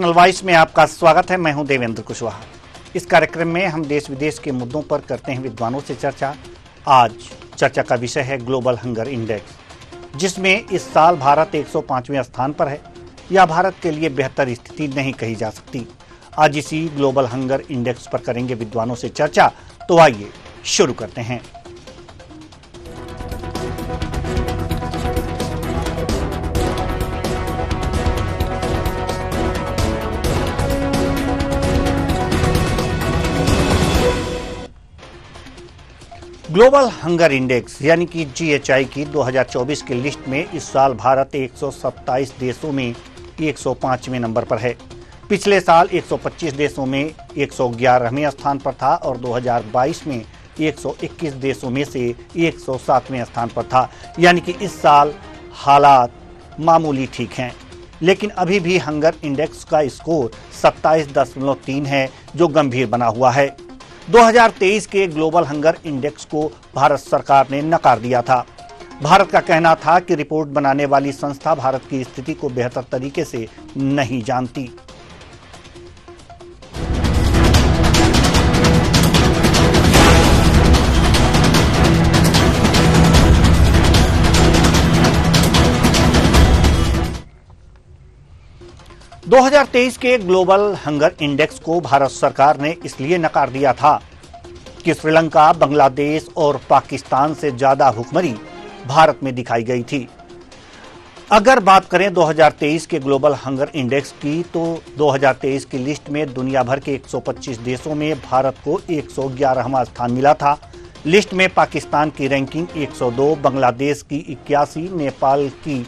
Personal voice में आपका स्वागत है। मैं हूं देवेंद्र कुशवाहा। इस कार्यक्रम में हम देश विदेश के मुद्दों पर करते हैं विद्वानों से चर्चा। आज चर्चा का विषय है ग्लोबल हंगर इंडेक्स, जिसमें इस साल भारत 105वें स्थान पर है। यह भारत के लिए बेहतर स्थिति नहीं कही जा सकती। आज इसी ग्लोबल हंगर इंडेक्स पर करेंगे विद्वानों से चर्चा। तो आइए शुरू करते हैं। ग्लोबल हंगर इंडेक्स यानी कि GHI की 2024 की लिस्ट में इस साल भारत 127 देशों में 105वें नंबर पर है। पिछले साल 125 देशों में 111वें स्थान पर था और 2022 में 121 देशों में से 107वें स्थान पर था। यानी कि इस साल हालात मामूली ठीक हैं, लेकिन अभी भी हंगर इंडेक्स का स्कोर 27.3 है, जो गंभीर बना हुआ है। 2023 के ग्लोबल हंगर इंडेक्स को भारत सरकार ने नकार दिया था। भारत का कहना था कि रिपोर्ट बनाने वाली संस्था भारत की स्थिति को बेहतर तरीके से नहीं जानती। दो 2023 के ग्लोबल हंगर इंडेक्स को भारत सरकार ने इसलिए नकार दिया था कि श्रीलंका, बांग्लादेश और पाकिस्तान से ज्यादा भुखमरी भारत में दिखाई गई थी। अगर बात करें 2023 के ग्लोबल हंगर इंडेक्स की, तो 2023 की लिस्ट में दुनिया भर के 125 देशों में भारत को 111वां स्थान मिला था। लिस्ट में पाकिस्तान की रैंकिंग 102, बांग्लादेश की 81, नेपाल की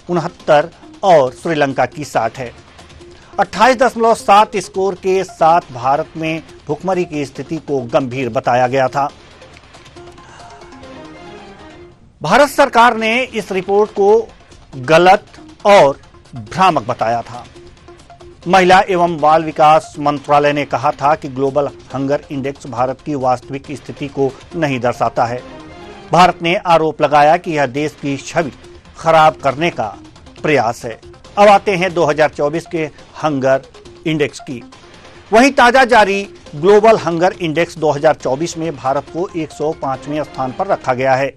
69 और श्रीलंका की 60 है। 28.7 स्कोर के साथ भारत में भुखमरी की स्थिति को गंभीर बताया गया था। भारत सरकार ने इस रिपोर्ट को गलत और भ्रामक बताया था। महिला एवं बाल विकास मंत्रालय ने कहा था कि ग्लोबल हंगर इंडेक्स भारत की वास्तविक स्थिति को नहीं दर्शाता है। भारत ने आरोप लगाया कि यह देश की छवि खराब करने का प्रयास है। अब आते हैं 2024 के हंगर इंडेक्स की। वहीं ताजा जारी ग्लोबल हंगर इंडेक्स 2024 में भारत को 105वें स्थान पर रखा गया है।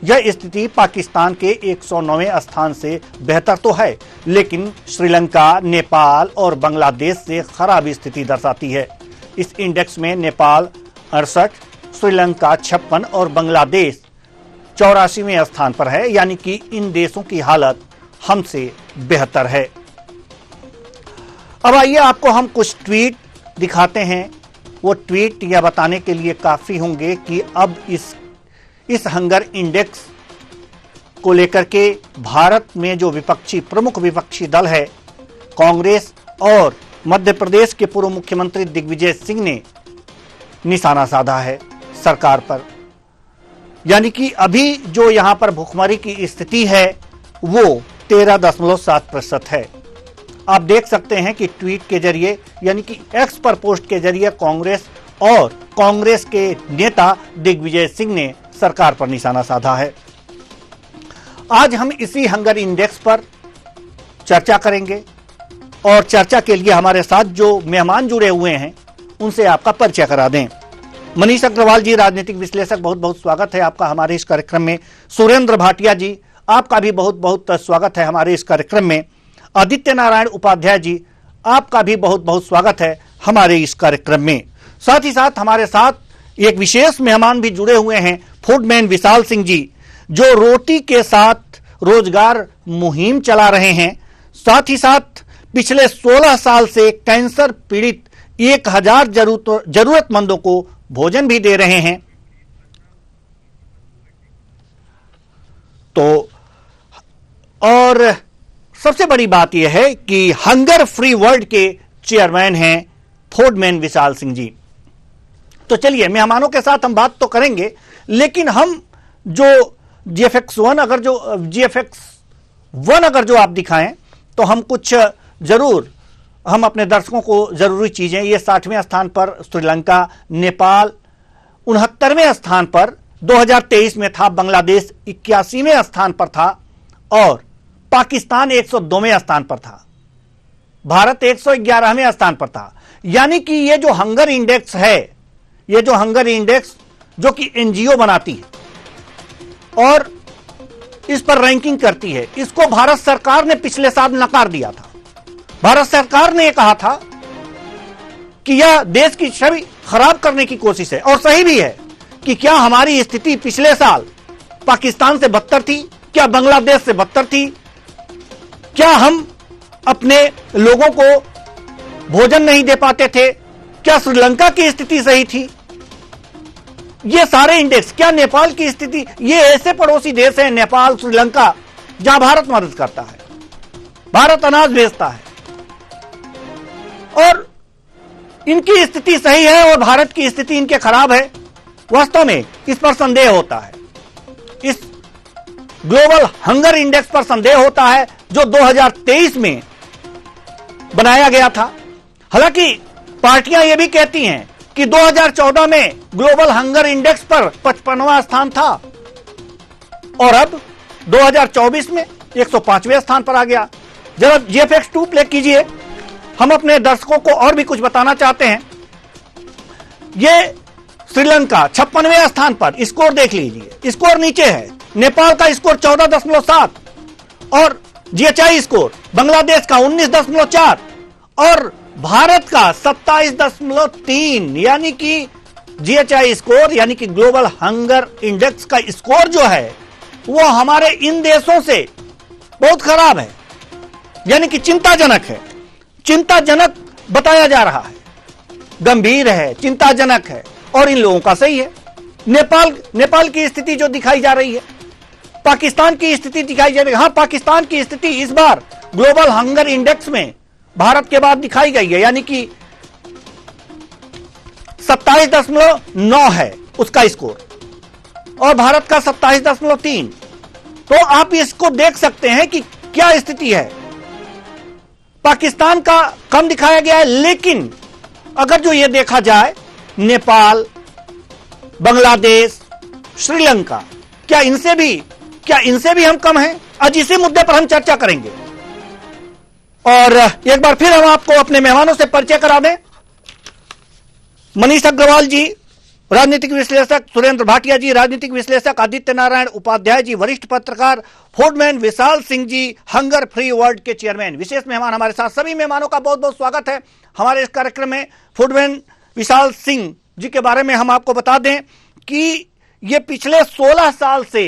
यह स्थिति पाकिस्तान के 109वें स्थान से बेहतर तो है, लेकिन श्रीलंका, नेपाल और बांग्लादेश से खराब स्थिति दर्शाती है। इस इंडेक्स में नेपाल 68, श्रीलंका 56 और बांग्लादेश 84वें स्थान पर है। यानी कि इन देशों की हालत हमसे बेहतर है। अब आइए आपको हम कुछ ट्वीट दिखाते हैं। वो ट्वीट यह बताने के लिए काफी होंगे कि अब इस हंगर इंडेक्स को लेकर के भारत में जो प्रमुख विपक्षी दल है, कांग्रेस और मध्य प्रदेश के पूर्व मुख्यमंत्री दिग्विजय सिंह ने निशाना साधा है सरकार पर। यानी कि अभी जो यहां पर भुखमरी की स्थिति है वो 13.7% है। आप देख सकते हैं कि ट्वीट के जरिए यानी कि एक्स पर पोस्ट के जरिए कांग्रेस के नेता दिग्विजय सिंह ने सरकार पर निशाना साधा है। आज हम इसी हंगर इंडेक्स पर चर्चा करेंगे और चर्चा के लिए हमारे साथ जो मेहमान जुड़े हुए हैं उनसे आपका परिचय करा दें। मनीष अग्रवाल जी, राजनीतिक विश्लेषक, बहुत बहुत स्वागत है आपका हमारे इस कार्यक्रम में। सुरेंद्र भाटिया जी, आपका भी बहुत बहुत स्वागत है हमारे इस कार्यक्रम में। आदित्य नारायण उपाध्याय जी, आपका भी बहुत बहुत स्वागत है हमारे इस कार्यक्रम में। साथ ही साथ हमारे साथ एक विशेष मेहमान भी जुड़े हुए हैं, फूडमैन विशाल सिंह जी, जो रोटी के साथ रोजगार मुहिम चला रहे हैं। साथ ही साथ पिछले 16 साल से कैंसर पीड़ित 1000 जरूरतमंदों को भोजन भी दे रहे हैं। तो और सबसे बड़ी बात यह है कि हंगर फ्री वर्ल्ड के चेयरमैन हैं फूडमैन विशाल सिंह जी। तो चलिए मेहमानों के साथ हम बात तो करेंगे, लेकिन हम जो GFX1 अगर जो आप दिखाएं तो हम कुछ जरूर हम अपने दर्शकों को जरूरी चीजें, ये 60वें स्थान पर श्रीलंका, नेपाल 69वें स्थान पर 2023 में था, बांग्लादेश 81वें स्थान पर था और पाकिस्तान 102वें स्थान पर था। भारत 111वें स्थान पर था। यानी कि ये जो हंगर इंडेक्स है, ये जो हंगर इंडेक्स जो कि एनजीओ बनाती है और इस पर रैंकिंग करती है, इसको भारत सरकार ने पिछले साल नकार दिया था। भारत सरकार ने कहा था कि यह देश की छवि खराब करने की कोशिश है, और सही भी है कि क्या हमारी स्थिति पिछले साल पाकिस्तान से बदतर थी, क्या बांग्लादेश से बदतर थी, क्या हम अपने लोगों को भोजन नहीं दे पाते थे, क्या श्रीलंका की स्थिति सही थी, ये सारे इंडेक्स, क्या नेपाल की स्थिति, ये ऐसे पड़ोसी देश हैं नेपाल, श्रीलंका, जहां भारत मदद करता है, भारत अनाज भेजता है, और इनकी स्थिति सही है और भारत की स्थिति इनके खराब है। वास्तव में इस पर संदेह होता है, इस ग्लोबल हंगर इंडेक्स पर संदेह होता है जो 2023 में बनाया गया था। हालांकि पार्टियां यह भी कहती हैं कि 2014 में ग्लोबल हंगर इंडेक्स पर 55वां स्थान था और अब 2024 में 105वें स्थान पर आ गया। जरा GFX2 प्ले कीजिए, हम अपने दर्शकों को और भी कुछ बताना चाहते हैं। ये श्रीलंका 56वें स्थान पर, स्कोर देख लीजिए, स्कोर नीचे है। नेपाल का स्कोर 14.7 और GHI स्कोर बांग्लादेश का 19.4 और भारत का 27.3, यानी कि GHI स्कोर यानी कि ग्लोबल हंगर इंडेक्स का स्कोर जो है वो हमारे इन देशों से बहुत खराब है, यानी कि चिंताजनक है, चिंताजनक बताया जा रहा है, गंभीर है, चिंताजनक है, और इन लोगों का सही है। नेपाल की स्थिति जो दिखाई जा रही है, पाकिस्तान की स्थिति दिखाई जा रही है। हां, पाकिस्तान की स्थिति इस बार ग्लोबल हंगर इंडेक्स में भारत के बाद दिखाई गई है, यानी कि 27.9 है उसका स्कोर और भारत का 27.3। तो आप इसको देख सकते हैं कि क्या स्थिति है। पाकिस्तान का कम दिखाया गया है, लेकिन अगर जो यह देखा जाए नेपाल, बांग्लादेश, श्रीलंका, क्या इनसे भी हम कम हैं? आज इसी मुद्दे पर हम चर्चा करेंगे और एक बार फिर हम आपको अपने मेहमानों से परिचय करा दें। मनीष अग्रवाल जी राजनीतिक विश्लेषक, सुरेंद्र भाटिया जी राजनीतिक विश्लेषक, आदित्य नारायण उपाध्याय जी वरिष्ठ पत्रकार, फूडमैन Vishal Singh ji hunger free world के चेयरमैन, विशेष मेहमान हमारे साथ। सभी मेहमानों का बहुत बहुत स्वागत है हमारे इस कार्यक्रम में। फूडमैन विशाल सिंह जी के बारे में हम आपको बता दें कि ये पिछले 16 साल से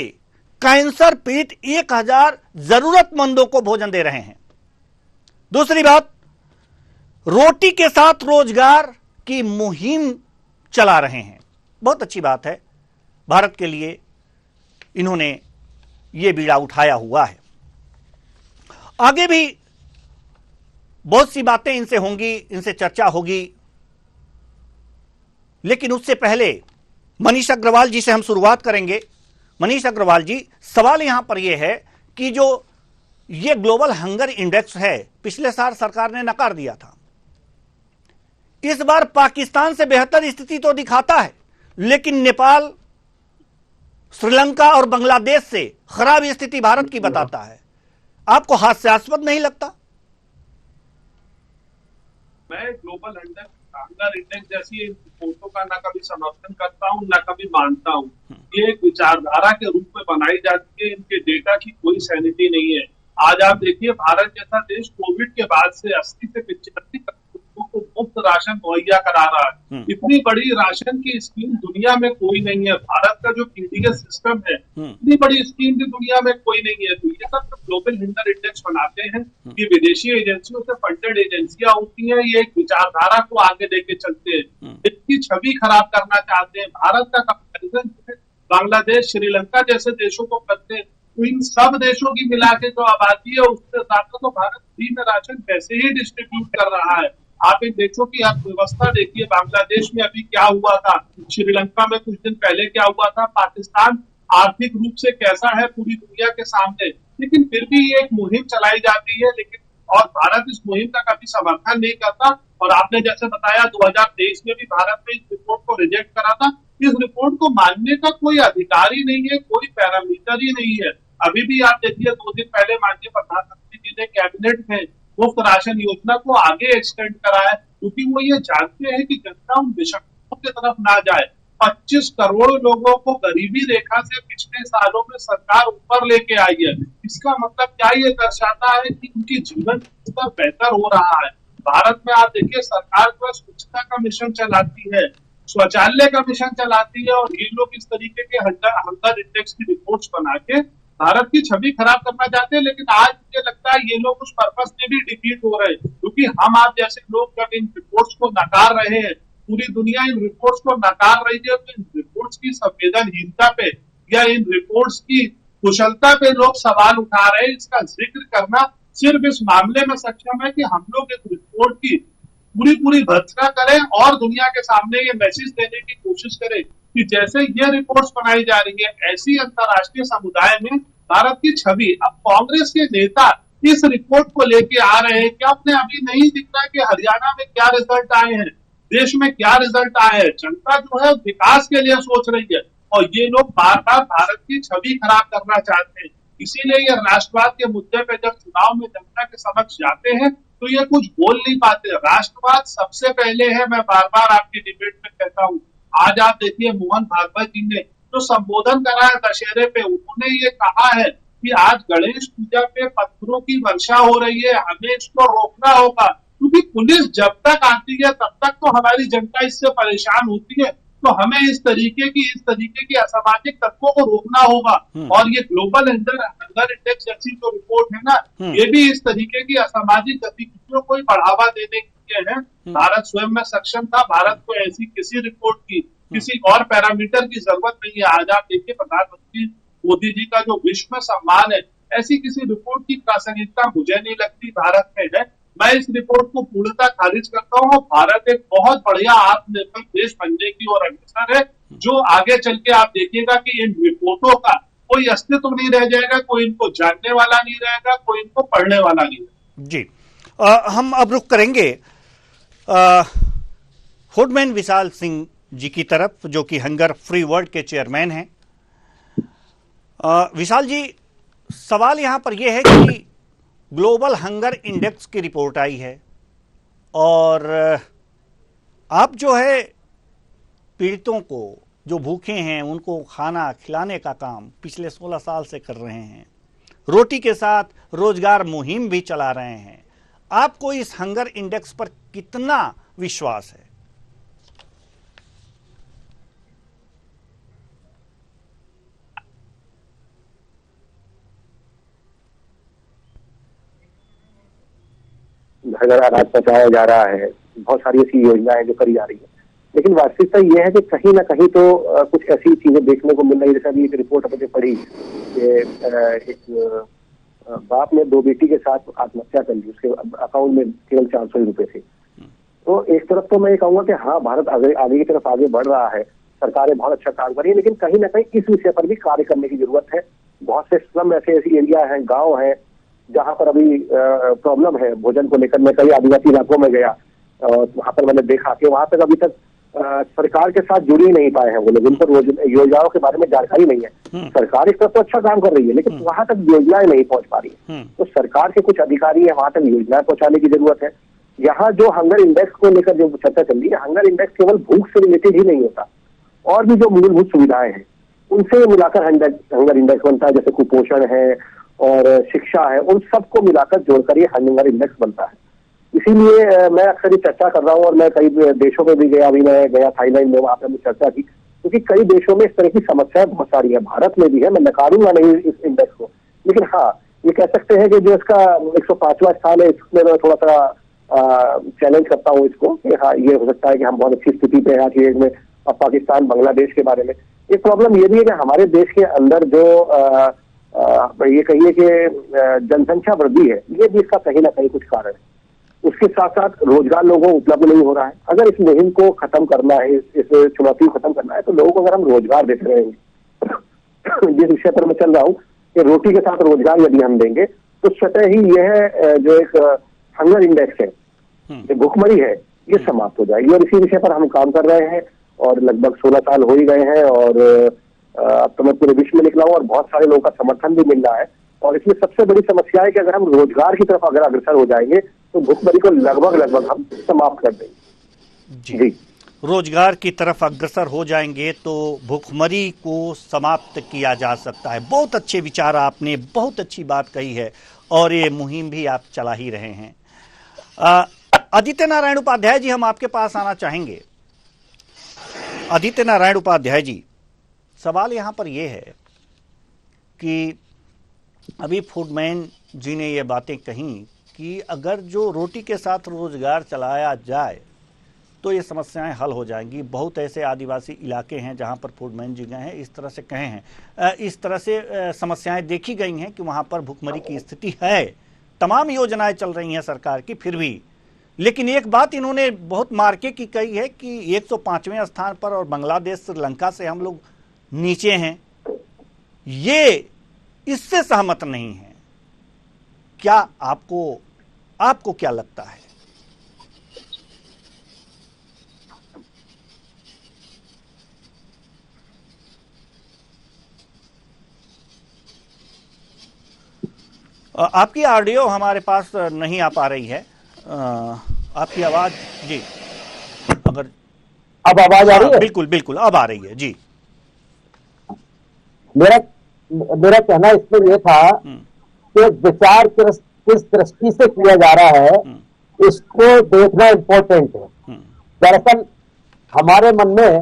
कैंसर पीड़ित 1000 जरूरतमंदों को भोजन दे रहे हैं। दूसरी बात, रोटी के साथ रोजगार की मुहिम चला रहे हैं। बहुत अच्छी बात है, भारत के लिए इन्होंने ये बीड़ा उठाया हुआ है। आगे भी बहुत सी बातें इनसे होंगी, इनसे चर्चा होगी, लेकिन उससे पहले मनीष अग्रवाल जी से हम शुरुआत करेंगे। मनीष अग्रवाल जी, सवाल यहां पर यह है कि जो ये ग्लोबल हंगर इंडेक्स है, पिछले साल सरकार ने नकार दिया था, इस बार पाकिस्तान से बेहतर स्थिति तो दिखाता है, लेकिन नेपाल, श्रीलंका और बांग्लादेश से खराब स्थिति भारत की बताता है। आपको हास्यास्पद नहीं लगता? मैं ग्लोबल हंगर इंडेक्स जैसी रिपोर्टों का ना कभी समर्थन करता हूं ना कभी मानता हूं। ये एक विचारधारा के रूप में बनाई जाती है, इनके डेटा की कोई सैनिटी नहीं है। आज आप देखिए, भारत जैसा देश कोविड के बाद से 80 से 85 लोगों को मुफ्त राशन मुहैया करा रहा है। इतनी बड़ी राशन की स्कीम दुनिया में कोई नहीं है। भारत का जो पीडीएस सिस्टम है, इतनी बड़ी स्कीम की दुनिया में कोई नहीं है। तो ये सब ग्लोबल हंगर इंडेक्स बनाते हैं, ये विदेशी एजेंसियों से फंडेड एजेंसियां होती हैं, ये एक विचारधारा को आगे लेके चलते हैं, इसकी छवि खराब करना चाहते हैं। भारत का कंपैरिजन बांग्लादेश, श्रीलंका जैसे देशों को करते हैं, तो इन सब देशों की मिला के जो आबादी है उसके साथ तो भारत फ्री में राशन कैसे ही डिस्ट्रीब्यूट कर रहा है। आप इन देशों की अर्थव्यवस्था देखिए, बांग्लादेश में अभी क्या हुआ था, श्रीलंका में कुछ दिन पहले क्या हुआ था, पाकिस्तान आर्थिक रूप से कैसा है पूरी दुनिया के सामने। लेकिन फिर भी ये एक मुहिम चलाई जाती है, लेकिन और भारत इस मुहिम का कभी समर्थन नहीं करता। और आपने जैसे बताया 2023 में भी भारत ने इस रिपोर्ट को रिजेक्ट करा था। इस रिपोर्ट को मानने का कोई अधिकार ही नहीं है, कोई पैरामीटर ही नहीं है। अभी भी आप देखिए, 2 दिन पहले माननीय प्रधानमंत्री जी ने कैबिनेट में मुफ्त राशन योजना को आगे एक्सटेंड करा है, क्योंकि वो ये जानते हैं कि जनता उन विषयों की तरफ ना जाए। 25 करोड़ लोगों को गरीबी रेखा से पिछले सालों में सरकार ऊपर लेके आई है। इसका मतलब क्या ये दर्शाता है कि उनकी जीवन स्तर बेहतर हो रहा है। भारत में आप देखिए, सरकार जो स्वच्छता का मिशन चलाती है, शौचालय का मिशन चलाती है, और ये लोग इस तरीके के हंगर इंडेक्स की रिपोर्ट्स बना के भारत की छवि खराब करना चाहते हैं। लेकिन आज मुझे लगता है ये लोग उस पर्पस में भी डिफीट हो रहे हैं, क्योंकि हम आप जैसे लोग जब इन रिपोर्ट्स को नकार रहे हैं, पूरी दुनिया इन रिपोर्ट्स को नकार रही है, तो इन रिपोर्ट्स की संवेदनहीनता पे या इन रिपोर्ट्स की कुशलता पे लोग सवाल उठा रहे हैं। इसका जिक्र करना सिर्फ इस मामले में सक्षम है कि हम लोग इस रिपोर्ट की पूरी भर्त्सना करें और दुनिया के सामने ये मैसेज देने की कोशिश करें कि जैसे ये रिपोर्ट्स बनाई जा रही है, ऐसी अंतर्राष्ट्रीय समुदाय में भारत की छवि। अब कांग्रेस के नेता इस रिपोर्ट को लेके आ रहे हैं, क्या अपने अभी नहीं दिख रहा कि हरियाणा में क्या रिजल्ट आए हैं, देश में क्या रिजल्ट आए हैं। जनता जो है विकास के लिए सोच रही है, और ये लोग बार बार भारत की छवि खराब करना चाहते हैं। इसीलिए ये राष्ट्रवाद के मुद्दे पे जब चुनाव में जनता के समक्ष जाते हैं तो ये कुछ बोल नहीं पाते। राष्ट्रवाद सबसे पहले है, मैं बार बार आपकी डिबेट में कहता हूँ। आज आप देखिए, मोहन भागवत जी ने जो संबोधन करा है दशहरे पे, उन्होंने ये कहा है कि आज गणेश पूजा पे पत्थरों की वर्षा हो रही है, हमें इसको रोकना होगा, क्योंकि पुलिस जब तक आती है तब तक तो हमारी जनता इससे परेशान होती है। तो हमें इस तरीके की असामाजिक तत्वों को रोकना होगा। और ये ग्लोबल हंगर इंडेक्स जैसी जो रिपोर्ट है ना, ये भी इस तरीके की असामाजिक गतिविधियों को ही बढ़ावा देने के लिए है। भारत स्वयं में सक्षम था। भारत को ऐसी किसी रिपोर्ट की, किसी और पैरामीटर की जरूरत नहीं है। आज आप देखिए, प्रधानमंत्री मोदी जी का जो विश्व में सम्मान है, ऐसी किसी रिपोर्ट की प्रासंगिकता मुझे नहीं लगती भारत में है। मैं इस रिपोर्ट को पूर्णतः खारिज करता हूँ। भारत एक बहुत बढ़िया आत्मनिर्भर देश बनने की ओर अग्रसर है, जो आगे चल के आप देखिएगा कि इन रिपोर्टों का कोई अस्तित्व नहीं रह जाएगा, कोई इनको जानने वाला नहीं रहेगा, कोई इनको पढ़ने वाला नहीं रहेगा। जी, हम अब रुख करेंगे हुडमैन विशाल सिंह जी की तरफ, जो कि हंगर फ्री वर्ल्ड के चेयरमैन हैं। विशाल जी, सवाल यहां पर यह है कि ग्लोबल हंगर इंडेक्स की रिपोर्ट आई है और आप जो है पीड़ितों को, जो भूखे हैं, उनको खाना खिलाने का काम पिछले 16 साल से कर रहे हैं, रोटी के साथ रोजगार मुहिम भी चला रहे हैं। आपको इस हंगर इंडेक्स पर कितना विश्वास है? घर घर अनाज पहुंचाया जा रहा है, बहुत सारी ऐसी योजनाएं जो करी जा रही है, लेकिन वास्तविकता यह है कि कहीं ना कहीं तो कुछ ऐसी चीजें देखने को मिल रही है। जैसे अभी एक रिपोर्ट हमने पढ़ी कि एक बाप ने 2 बेटी के साथ आत्महत्या कर ली, उसके अकाउंट में केवल 400 रुपए थे। तो एक तरफ तो मैं ये कहूंगा कि हाँ, भारत आगे की तरफ आगे बढ़ रहा है, सरकारें बहुत अच्छा काम कर रही है, लेकिन कहीं ना कहीं इस विषय पर भी कार्य करने की जरूरत है। बहुत से स्लम ऐसे एरिया है, गाँव है, जहां पर अभी प्रॉब्लम है भोजन को लेकर। मैं कई आदिवासी इलाकों में गया और वहां पर मैंने देखा कि वहां तक अभी तक सरकार के साथ जुड़ ही नहीं पाए हैं वो लोग, उनको योजनाओं के बारे में जानकारी नहीं है। सरकार इस तरफ तो अच्छा काम कर रही है, लेकिन वहां तक योजनाएं नहीं पहुंच पा रही है। तो सरकार के कुछ अधिकारी है, वहां तक योजनाएं पहुंचाने की जरूरत है। यहाँ जो हंगर इंडेक्स को लेकर जो चर्चा चल रही है, हंगर इंडेक्स केवल भूख से रिलेटेड ही नहीं होता, और भी जो मूलभूत सुविधाएं हैं उनसे मिलाकर हंगर इंडेक्स बनता है। जैसे कुपोषण है और शिक्षा है, उन सबको मिलाकर जोड़कर ये हंगर इंडेक्स बनता है। इसीलिए मैं अक्सर ये चर्चा कर रहा हूँ, और मैं कई देशों में भी गया, अभी मैं गया थाईलैंड में, वहां पर चर्चा की, क्योंकि कई देशों में इस तरह की समस्याएं बहुत सारी है। भारत में भी है, मैं नकारूंगा नहीं इस इंडेक्स को, लेकिन हाँ, ये कह सकते हैं कि जो इसका 105वां स्थान है, इसमें मैं थोड़ा सा चैलेंज करता हूँ इसको कि हाँ, ये हो सकता है कि हम बहुत अच्छी स्थिति पे हैं आज की डेट में। अब पाकिस्तान, बांग्लादेश के बारे में एक प्रॉब्लम ये भी है कि हमारे देश के अंदर जो ये कहिए कि जनसंख्या वृद्धि है, ये भी इसका कहीं ना कहीं कुछ कारण है। उसके साथ साथ रोजगार लोगों को उपलब्ध नहीं हो रहा है। अगर इस मुहिम को खत्म करना है, इस चुनौती को खत्म करना है, तो लोगों को अगर हम रोजगार देते रहेंगे जिस विषय पर मैं चल रहा हूँ कि रोटी के साथ रोजगार यदि हम देंगे, तो स्वतः ही यह जो एक हंगर इंडेक्स है, जो भुखमरी है, ये समाप्त हो जाएगी। और इसी विषय पर हम काम कर रहे हैं और लगभग 16 साल हो ही गए हैं, और अब तो मैं पूरे विश्व में निकला हूँ और बहुत सारे लोगों का समर्थन भी मिल रहा है। और इसमें सबसे बड़ी समस्या है कि अगर हम रोजगार की तरफ अगर अग्रसर हो जाएंगे तो भुखमरी को लगभग हम समाप्त कर देंगे। जी, रोजगार की तरफ अग्रसर हो जाएंगे तो भुखमरी को समाप्त किया जा सकता है। बहुत अच्छे विचार आपने, बहुत अच्छी बात कही है और ये मुहिम भी आप चला ही रहे हैं। आदित्य नारायण उपाध्याय जी, हम आपके पास आना चाहेंगे। आदित्य नारायण उपाध्याय जी, सवाल यहां पर यह है कि अभी फूडमैन जी ने ये बातें कही कि अगर जो रोटी के साथ रोजगार चलाया जाए तो ये समस्याएं हल हो जाएंगी। बहुत ऐसे आदिवासी इलाके हैं जहां पर फूडमैन जी गए हैं, इस तरह से कहे हैं, इस तरह से समस्याएं देखी गई हैं कि वहां पर भुखमरी की स्थिति है। तमाम योजनाएं चल रही हैं सरकार की फिर भी, लेकिन एक बात इन्होंने बहुत मार्के की कही है कि 105वें स्थान पर और बांग्लादेश श्रीलंका से हम लोग नीचे हैं। ये इससे सहमत नहीं है। क्या आपको क्या लगता है? आपकी ऑडियो हमारे पास नहीं आ पा रही है। आपकी आवाज, जी, अगर अब आवाज आ रही है? बिल्कुल बिल्कुल अब आ रही है जी। मेरा कहना इसमें यह था कि विचार किस दृष्टि से किया जा रहा है इसको देखना इम्पोर्टेंट है। दरअसल हमारे मन में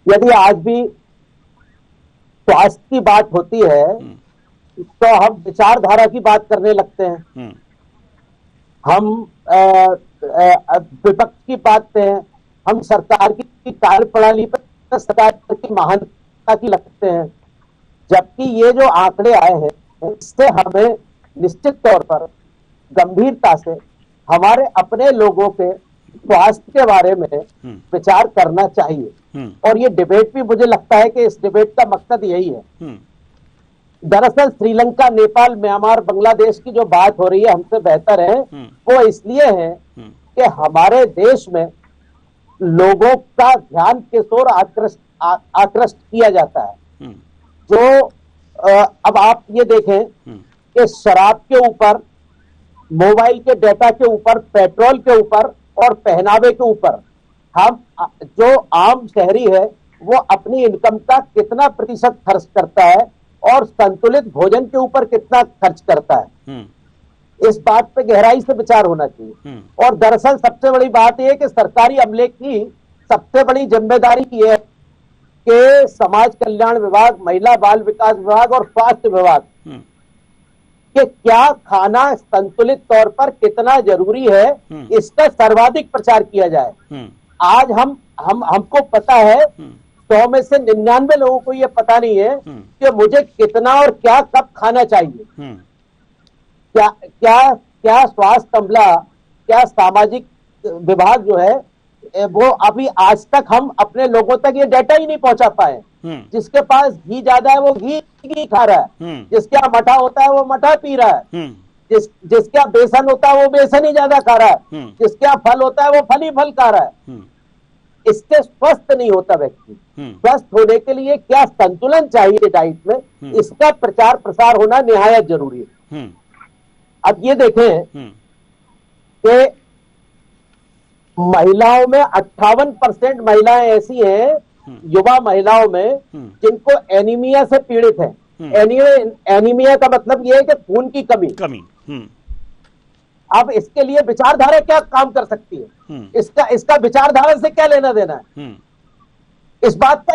यदि आज भी स्वास्थ्य की बात होती है तो हम विचारधारा की बात करने लगते हैं। हम विपक्ष की बात हैं, हम सरकार की कार्यप्रणाली पर, सरकार की महानता की लगते हैं। जबकि ये जो आंकड़े आए हैं इससे हमें निश्चित तौर पर गंभीरता से हमारे अपने लोगों के स्वास्थ्य के बारे में विचार करना चाहिए। और ये डिबेट भी मुझे लगता है कि इस डिबेट का मकसद यही है। दरअसल श्रीलंका, नेपाल, म्यांमार, बांग्लादेश की जो बात हो रही है हमसे बेहतर है, वो इसलिए है कि हमारे देश में लोगों का ध्यान किस ओर आकृष्ट किया जाता है। जो अब आप ये देखें कि शराब के ऊपर, मोबाइल के डेटा के ऊपर, पेट्रोल के ऊपर और पहनावे के ऊपर हम जो आम शहरी है वो अपनी इनकम का कितना प्रतिशत खर्च करता है और संतुलित भोजन के ऊपर कितना खर्च करता है, इस बात पे गहराई से विचार होना चाहिए। और दरअसल सबसे बड़ी बात यह है कि सरकारी अमले की सबसे बड़ी जिम्मेदारी ये है कि समाज कल्याण विभाग, महिला बाल विकास विभाग और स्वास्थ्य विभाग कि क्या खाना संतुलित तौर पर कितना जरूरी है इसका सर्वाधिक प्रचार किया जाए। आज हमको पता है 100 में से 99 लोगों को यह पता नहीं है कि मुझे कितना और क्या कब खाना चाहिए। क्या स्वास्थ्य अमला, क्या सामाजिक विभाग जो है वो अभी आज तक हम अपने लोगों तक ये डेटा ही नहीं पहुंचा पाए। जिसके पास घी ज्यादा है वो घी खा रहा है, जिसके यहाँ मठा होता है वो मठा पी रहा है, जिसके यहाँ बेसन होता है वो बेसन ही ज्यादा खा रहा है, जिसके यहाँ फल होता है वो फल ही फल खा रहा है। इससे स्वस्थ नहीं होता व्यक्ति। स्वस्थ होने के लिए क्या संतुलन चाहिए डाइट में, इसका प्रचार प्रसार होना निहायत जरूरी है। अब ये देखें कि महिलाओं में 58% महिलाएं ऐसी हैं, युवा महिलाओं में, जिनको एनीमिया से पीड़ित है। एनीमिया का मतलब यह है कि खून की कमी। अब इसके लिए विचारधारा क्या काम कर सकती है? इसका विचारधारा से क्या लेना देना है? इस बात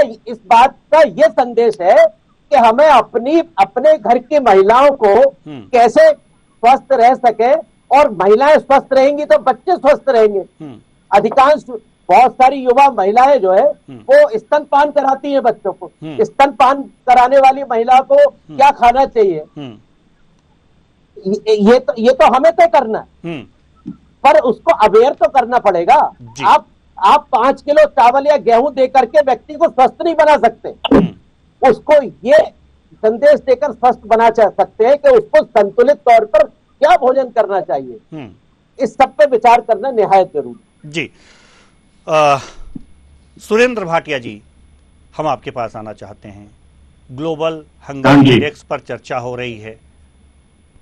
का यह संदेश है कि हमें अपने घर की महिलाओं को कैसे स्वस्थ रह सके, और महिलाएं स्वस्थ रहेंगी तो बच्चे स्वस्थ रहेंगे। अधिकांश बहुत सारी युवा महिलाएं जो है वो स्तनपान कराती हैं बच्चों को। स्तनपान कराने वाली महिला को क्या खाना चाहिए ये तो हमें तय करना है, पर उसको अवेयर तो करना पड़ेगा। आप 5 किलो चावल या गेहूं दे करके व्यक्ति को स्वस्थ नहीं बना सकते। उसको ये संदेश देकर स्वस्थ बना सकते हैं कि उसको संतुलित तौर पर क्या भोजन करना चाहिए। इस सब पे विचार करना निहायत जरूरी जी। सुरेंद्र भाटिया जी, हम आपके पास आना चाहते हैं। ग्लोबल हाँ हंगर जी। इंडेक्स पर चर्चा हो रही है।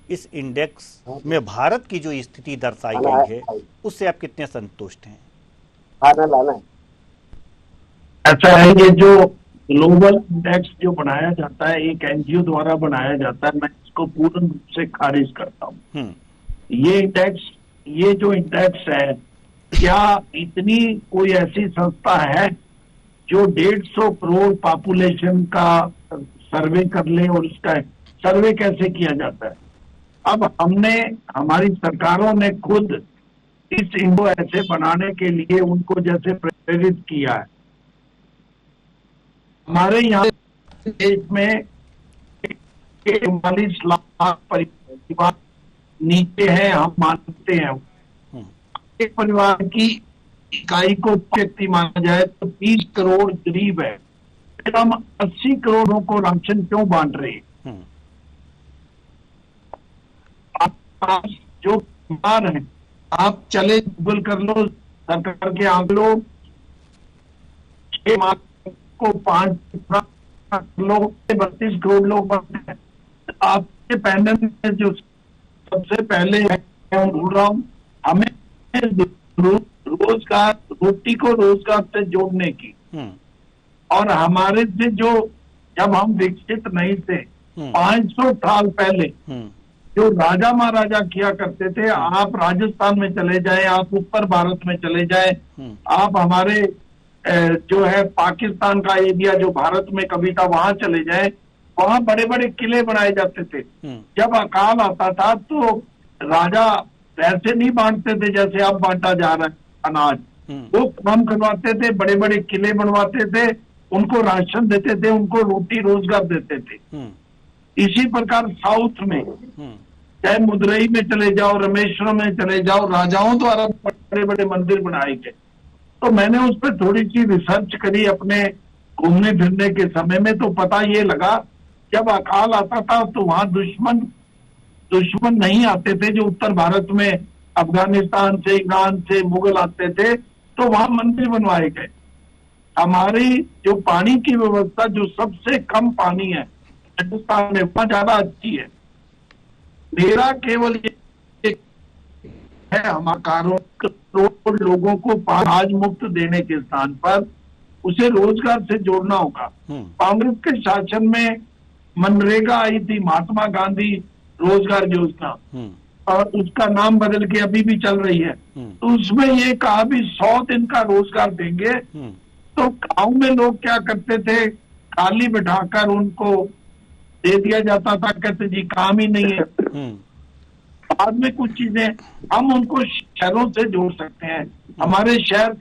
इस इंडेक्स में भारत की जो स्थिति दर्शाई गई है उससे आप कितने संतुष्ट हैं? खाना लाना है। ऐसा है, ये जो ग्लोबल इंडेक्स जो बनाया जाता है एक एनजीओ द्वारा बनाया जाता है, मैं इसको पूर्ण रूप से खारिज करता हूँ। हम्म, ये जो इंडेक्स है, क्या इतनी कोई ऐसी संस्था है जो 150 करोड़ पॉपुलेशन का सर्वे कर ले? और इसका सर्वे कैसे किया जाता है? अब हमारी सरकारों ने खुद इस इंडो ऐसे बनाने के लिए उनको जैसे प्रेरित किया है। हमारे यहाँ देश में 44 लाख परिवार नीचे हैं, हम मानते हैं। एक परिवार की इकाई को व्यक्ति माना जाए तो 30 करोड़ गरीब है, फिर हम 80 करोड़ों को राशन क्यों बांट रहे हैं? आप जो बीमार हैं, आप चले गूगल कर लो, सरकार के आंकड़ों 6 माह को 5 लोग 32 करोड़ लोग बनते हैं। आपके पैनल में जो सबसे पहले है, मैं बोल रहा हूं, हमें रोजगार, रोटी को रोजगार से जोड़ने की, और हमारे से जो जब हम विकसित नहीं थे 500 साल पहले जो राजा महाराजा किया करते थे, आप राजस्थान में चले जाएं, आप उत्तर भारत में चले जाएं, आप हमारे जो है पाकिस्तान का एरिया जो भारत में कभी था वहां चले जाएं, वहां बड़े बड़े किले बनाए जाते थे। जब अकाल आता था तो राजा वैसे नहीं बांटते थे जैसे अब बांटा जा रहा है अनाज, वो काम करवाते थे, बड़े बड़े किले बनवाते थे, उनको राशन देते थे, उनको रोटी रोजगार देते थे। इसी प्रकार साउथ में चाहे मदुरई में चले जाओ, रामेश्वरम में चले जाओ, राजाओं द्वारा बड़े बड़े मंदिर बनाए गए। तो मैंने उस पर थोड़ी सी रिसर्च करी अपने घूमने फिरने के समय में, तो पता ये लगा जब अकाल आता था तो वहां दुश्मन नहीं आते थे जो उत्तर भारत में अफगानिस्तान से, ईरान से मुगल आते थे, तो वहां मंदिर बनवाए गए। हमारी जो पानी की व्यवस्था, जो सबसे कम पानी है राजस्थान में, वहां ज्यादा अच्छी है। मेरा केवल ये है, हमारे करोड़ लोगों को आज मुफ्त देने के स्थान पर उसे रोजगार से जोड़ना होगा। कांग्रेस के शासन में मनरेगा आई थी, महात्मा गांधी रोजगार योजना, और उसका नाम बदल के अभी भी चल रही है। तो उसमें ये कहा भी 100 दिन का रोजगार देंगे। तो गांव में लोग क्या करते थे, खाली बैठाकर उनको दे दिया जाता था, कहते जी काम ही नहीं है। बाद में कुछ चीजें हम उनको शहरों से जोड़ सकते हैं। हमारे शहर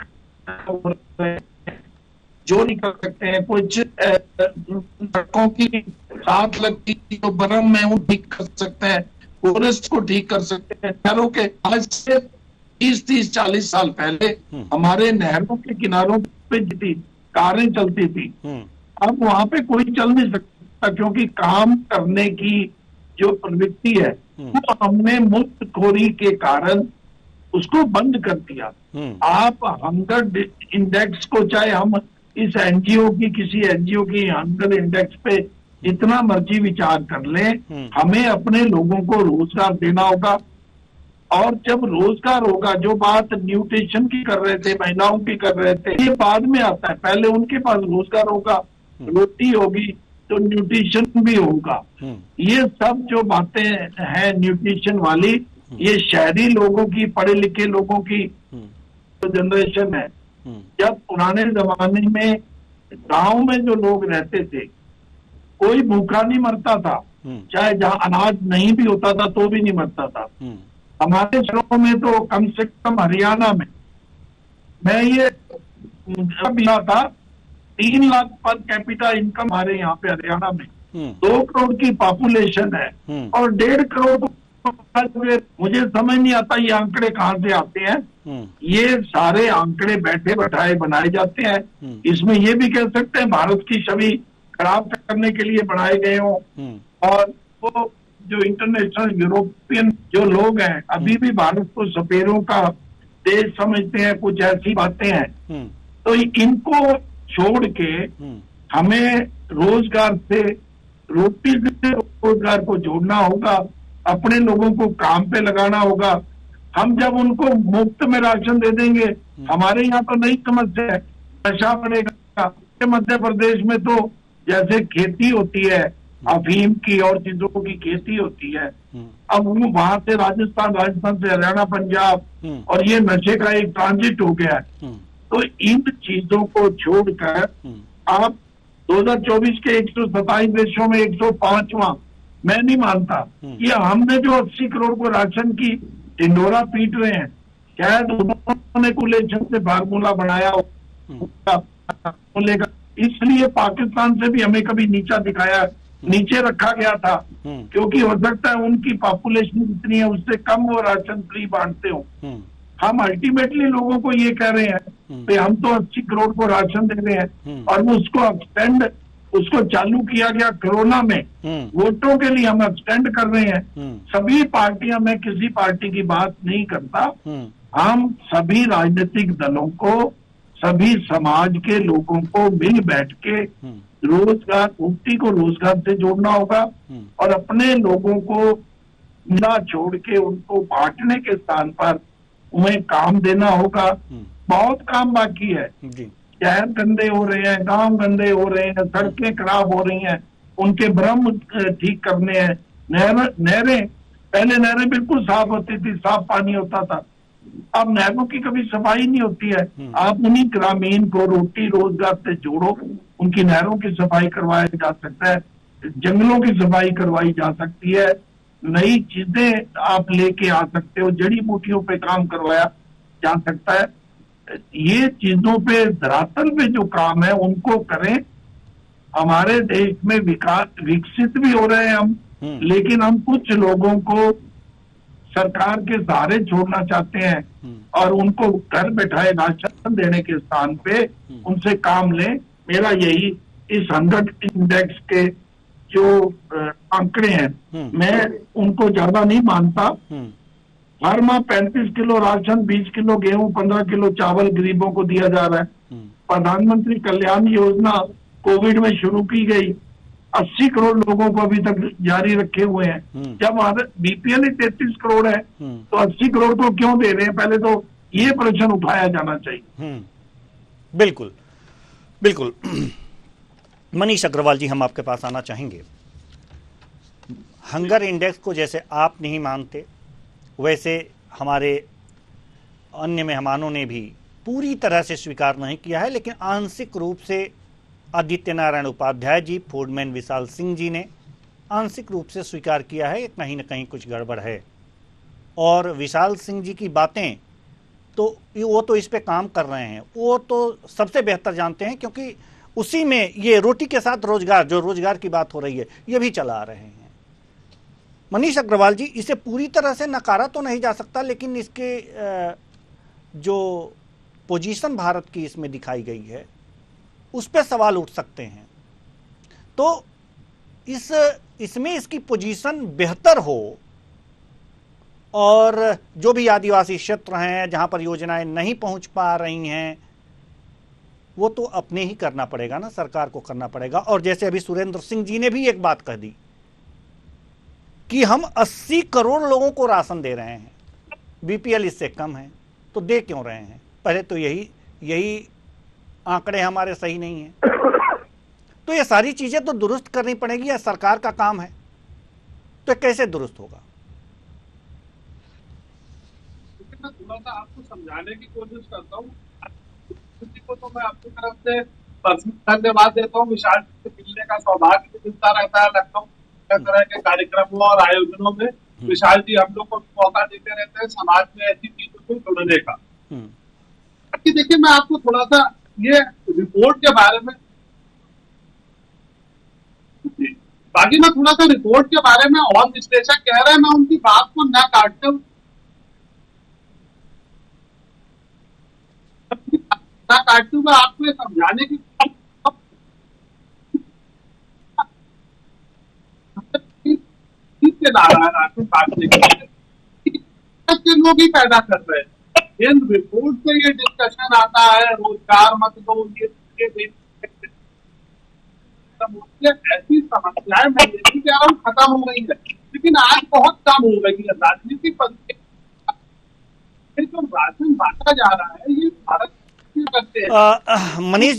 जो नहीं कर सकते हैं, कुछ सड़कों की साथ लगती जो बरम है वो ठीक कर सकते हैं, फॉरेस्ट को ठीक कर सकते हैं। शहरों के आज से 30-40 साल पहले हमारे नहरों के किनारों पे जितनी कारें चलती थी, अब वहां पे कोई चल नहीं सकता, क्योंकि काम करने की जो प्रवृत्ति है वो हमने मुफ्तखोरी के कारण उसको बंद कर दिया। आप हंगर इंडेक्स को, चाहे हम इस एनजीओ की, किसी एनजीओ की हंगर इंडेक्स पे जितना मर्जी विचार कर लें, हमें अपने लोगों को रोजगार देना होगा। और जब रोजगार होगा, जो बात न्यूट्रिशन की कर रहे थे, महिलाओं की कर रहे थे, ये बाद में आता है। पहले उनके पास रोजगार होगा, रोटी होगी तो न्यूट्रिशन भी होगा। ये सब जो बातें हैं न्यूट्रिशन वाली, ये शहरी लोगों की, पढ़े लिखे लोगों की जो जनरेशन है। जब पुराने जमाने में गांव में जो लोग रहते थे, कोई भूखा नहीं मरता था, चाहे जहां अनाज नहीं भी होता था तो भी नहीं मरता था। हमारे शहरों में तो कम से कम हरियाणा में, मैं ये था 3 लाख पर कैपिटा इनकम हमारे यहाँ पे हरियाणा में 2 करोड़ की पॉपुलेशन है, और 1.5 करोड़ मुझे समझ नहीं आता ये आंकड़े कहाँ से आते हैं। ये सारे आंकड़े बैठे बैठाए बनाए जाते हैं। इसमें ये भी कह सकते हैं भारत की छवि खराब करने के लिए बनाए गए हों, और वो जो इंटरनेशनल यूरोपियन जो लोग हैं अभी भी भारत को सपेरों का देश समझते हैं, कुछ ऐसी बातें हैं। तो इनको छोड़ के हमें रोजगार से, रोटी से रोजगार को जोड़ना होगा, अपने लोगों को काम पे लगाना होगा। हम जब उनको मुफ्त में राशन दे देंगे, हमारे यहाँ तो नई समस्या है, नशा बढ़ेगा। मध्य प्रदेश में तो जैसे खेती होती है अफीम की और चीजों की खेती होती है, अब वो वहां से राजस्थान, राजस्थान से हरियाणा, पंजाब, और ये नशे का एक ट्रांजिट हो गया है। तो इन चीजों को छोड़कर आप 2024 के 127 देशों में 105वां, मैं नहीं मानता कि हमने जो 80 करोड़ को राशन की ढिंडोरा पीट रहे हैं, शायद उन्होंने कुलेशन से फार्मूला बनाया बोलेगा, इसलिए पाकिस्तान से भी हमें कभी नीचे रखा गया था, क्योंकि हो सकता है उनकी पॉपुलेशन जितनी है उससे कम वो राशन फ्री बांटते हो। हम अल्टीमेटली लोगों को ये कह रहे हैं कि हम तो 80 करोड़ को राशन दे रहे हैं, और वो उसको चालू किया गया कोरोना में, वोटों के लिए हम एक्सटेंड कर रहे हैं। सभी पार्टियां, मैं किसी पार्टी की बात नहीं करता, हम सभी राजनीतिक दलों को, सभी समाज के लोगों को मिल बैठ के रोजगार, मुक्ति को रोजगार से जोड़ना होगा, और अपने लोगों को ना छोड़ के उनको बांटने के स्थान पर उन्हें काम देना होगा। बहुत काम बाकी है, शहर गंदे हो रहे हैं, गांव गंदे हो रहे हैं, सड़कें खराब हो रही हैं, उनके भ्रम ठीक करने हैं। नहरें, पहले नहरें बिल्कुल साफ होती थी, साफ पानी होता था, अब नहरों की कभी सफाई नहीं होती है। आप उन्हीं ग्रामीण को रोटी रोजगार से जोड़ो, उनकी नहरों की सफाई करवाया जा सकता है, जंगलों की सफाई करवाई जा सकती है, नई चीजें आप लेके आ सकते हो, जड़ी बूटियों पे काम करवाया जा सकता है। ये चीजों पे, धरातल पे जो काम है उनको करें। हमारे देश में विकसित भी हो रहे हैं हम, लेकिन हम कुछ लोगों को सरकार के सहारे छोड़ना चाहते हैं और उनको घर बैठाए राशन देने के स्थान पे उनसे काम लें। मेरा यही, इस 100 इंडेक्स के जो आंकड़े हैं, मैं उनको ज्यादा नहीं मानता। हर माह 35 किलो राशन, 20 किलो गेहूं, 15 किलो चावल गरीबों को दिया जा रहा है। प्रधानमंत्री कल्याण योजना कोविड में शुरू की गई, 80 करोड़ लोगों को अभी तक जारी रखे हुए हैं। जब बीपीएल ही 33 करोड़ है तो 80 करोड़ को क्यों दे रहे हैं? पहले तो ये प्रश्न उठाया जाना चाहिए। बिल्कुल बिल्कुल। मनीष अग्रवाल जी, हम आपके पास आना चाहेंगे। हंगर इंडेक्स को जैसे आप नहीं मानते, वैसे हमारे अन्य मेहमानों ने भी पूरी तरह से स्वीकार नहीं किया है, लेकिन आंशिक रूप से आदित्य नारायण उपाध्याय जी, फूडमैन विशाल सिंह जी ने आंशिक रूप से स्वीकार किया है कि कहीं न कहीं कुछ गड़बड़ है। और विशाल सिंह जी की बातें तो वो तो इस पे काम कर रहे हैं, वो तो सबसे बेहतर जानते हैं, क्योंकि उसी में ये रोटी के साथ रोजगार, जो रोजगार की बात हो रही है, ये भी चला रहे हैं। मनीष अग्रवाल जी, इसे पूरी तरह से नकारा तो नहीं जा सकता, लेकिन इसके जो पोजीशन भारत की इसमें दिखाई गई है उस पर सवाल उठ सकते हैं। तो इसमें इसकी पोजीशन बेहतर हो, और जो भी आदिवासी क्षेत्र हैं जहां पर योजनाएं नहीं पहुंच पा रही हैं, वो तो अपने ही करना पड़ेगा ना, सरकार को करना पड़ेगा। और जैसे अभी सुरेंद्र सिंह जी ने भी एक बात कह दी कि हम 80 करोड़ लोगों को राशन दे रहे हैं, बीपीएल इससे कम है, तो दे क्यों रहे हैं? पहले तो यही आंकड़े हमारे सही नहीं हैं। तो ये सारी चीजें तो दुरुस्त करनी पड़ेगी, या सरकार का काम है, तो कैसे दुरुस्त होगा? मैं थोड़ा सा आपको समझाने की कोशिश करता हूँ। को तो मैं अपनी तरफ से पर्सनल धन्यवाद देता हूँ। विशाल से मिलने का सौभाग्य भी मिलता रहता है लखनऊ तरह के कार्यक्रमों और आयोजनों में। विशाल जी हम लोग को मौका देते रहते हैं समाज में ऐसी चीजों से जुड़ने का। देखिए, मैं आपको थोड़ा सा ये रिपोर्ट के बारे में, बाकी मैं थोड़ा सा रिपोर्ट के बारे में, और विश्लेषक कह रहे हैं, मैं उनकी बात को न काटते हुए आपको ये समझाने की राशन काटने के लोग ही पैदा कर रहे हैं। इन रिपोर्ट से ये डिस्कशन आता है रोजगार मत दो, खत्म होती है, ऐसी समस्याएं मैं देखी कि अब खत्म हो गई है, लेकिन आज बहुत कम हो गई है। राजनीतिक जो राशन बांटा जा रहा है ये भारत करते हैं। मनीष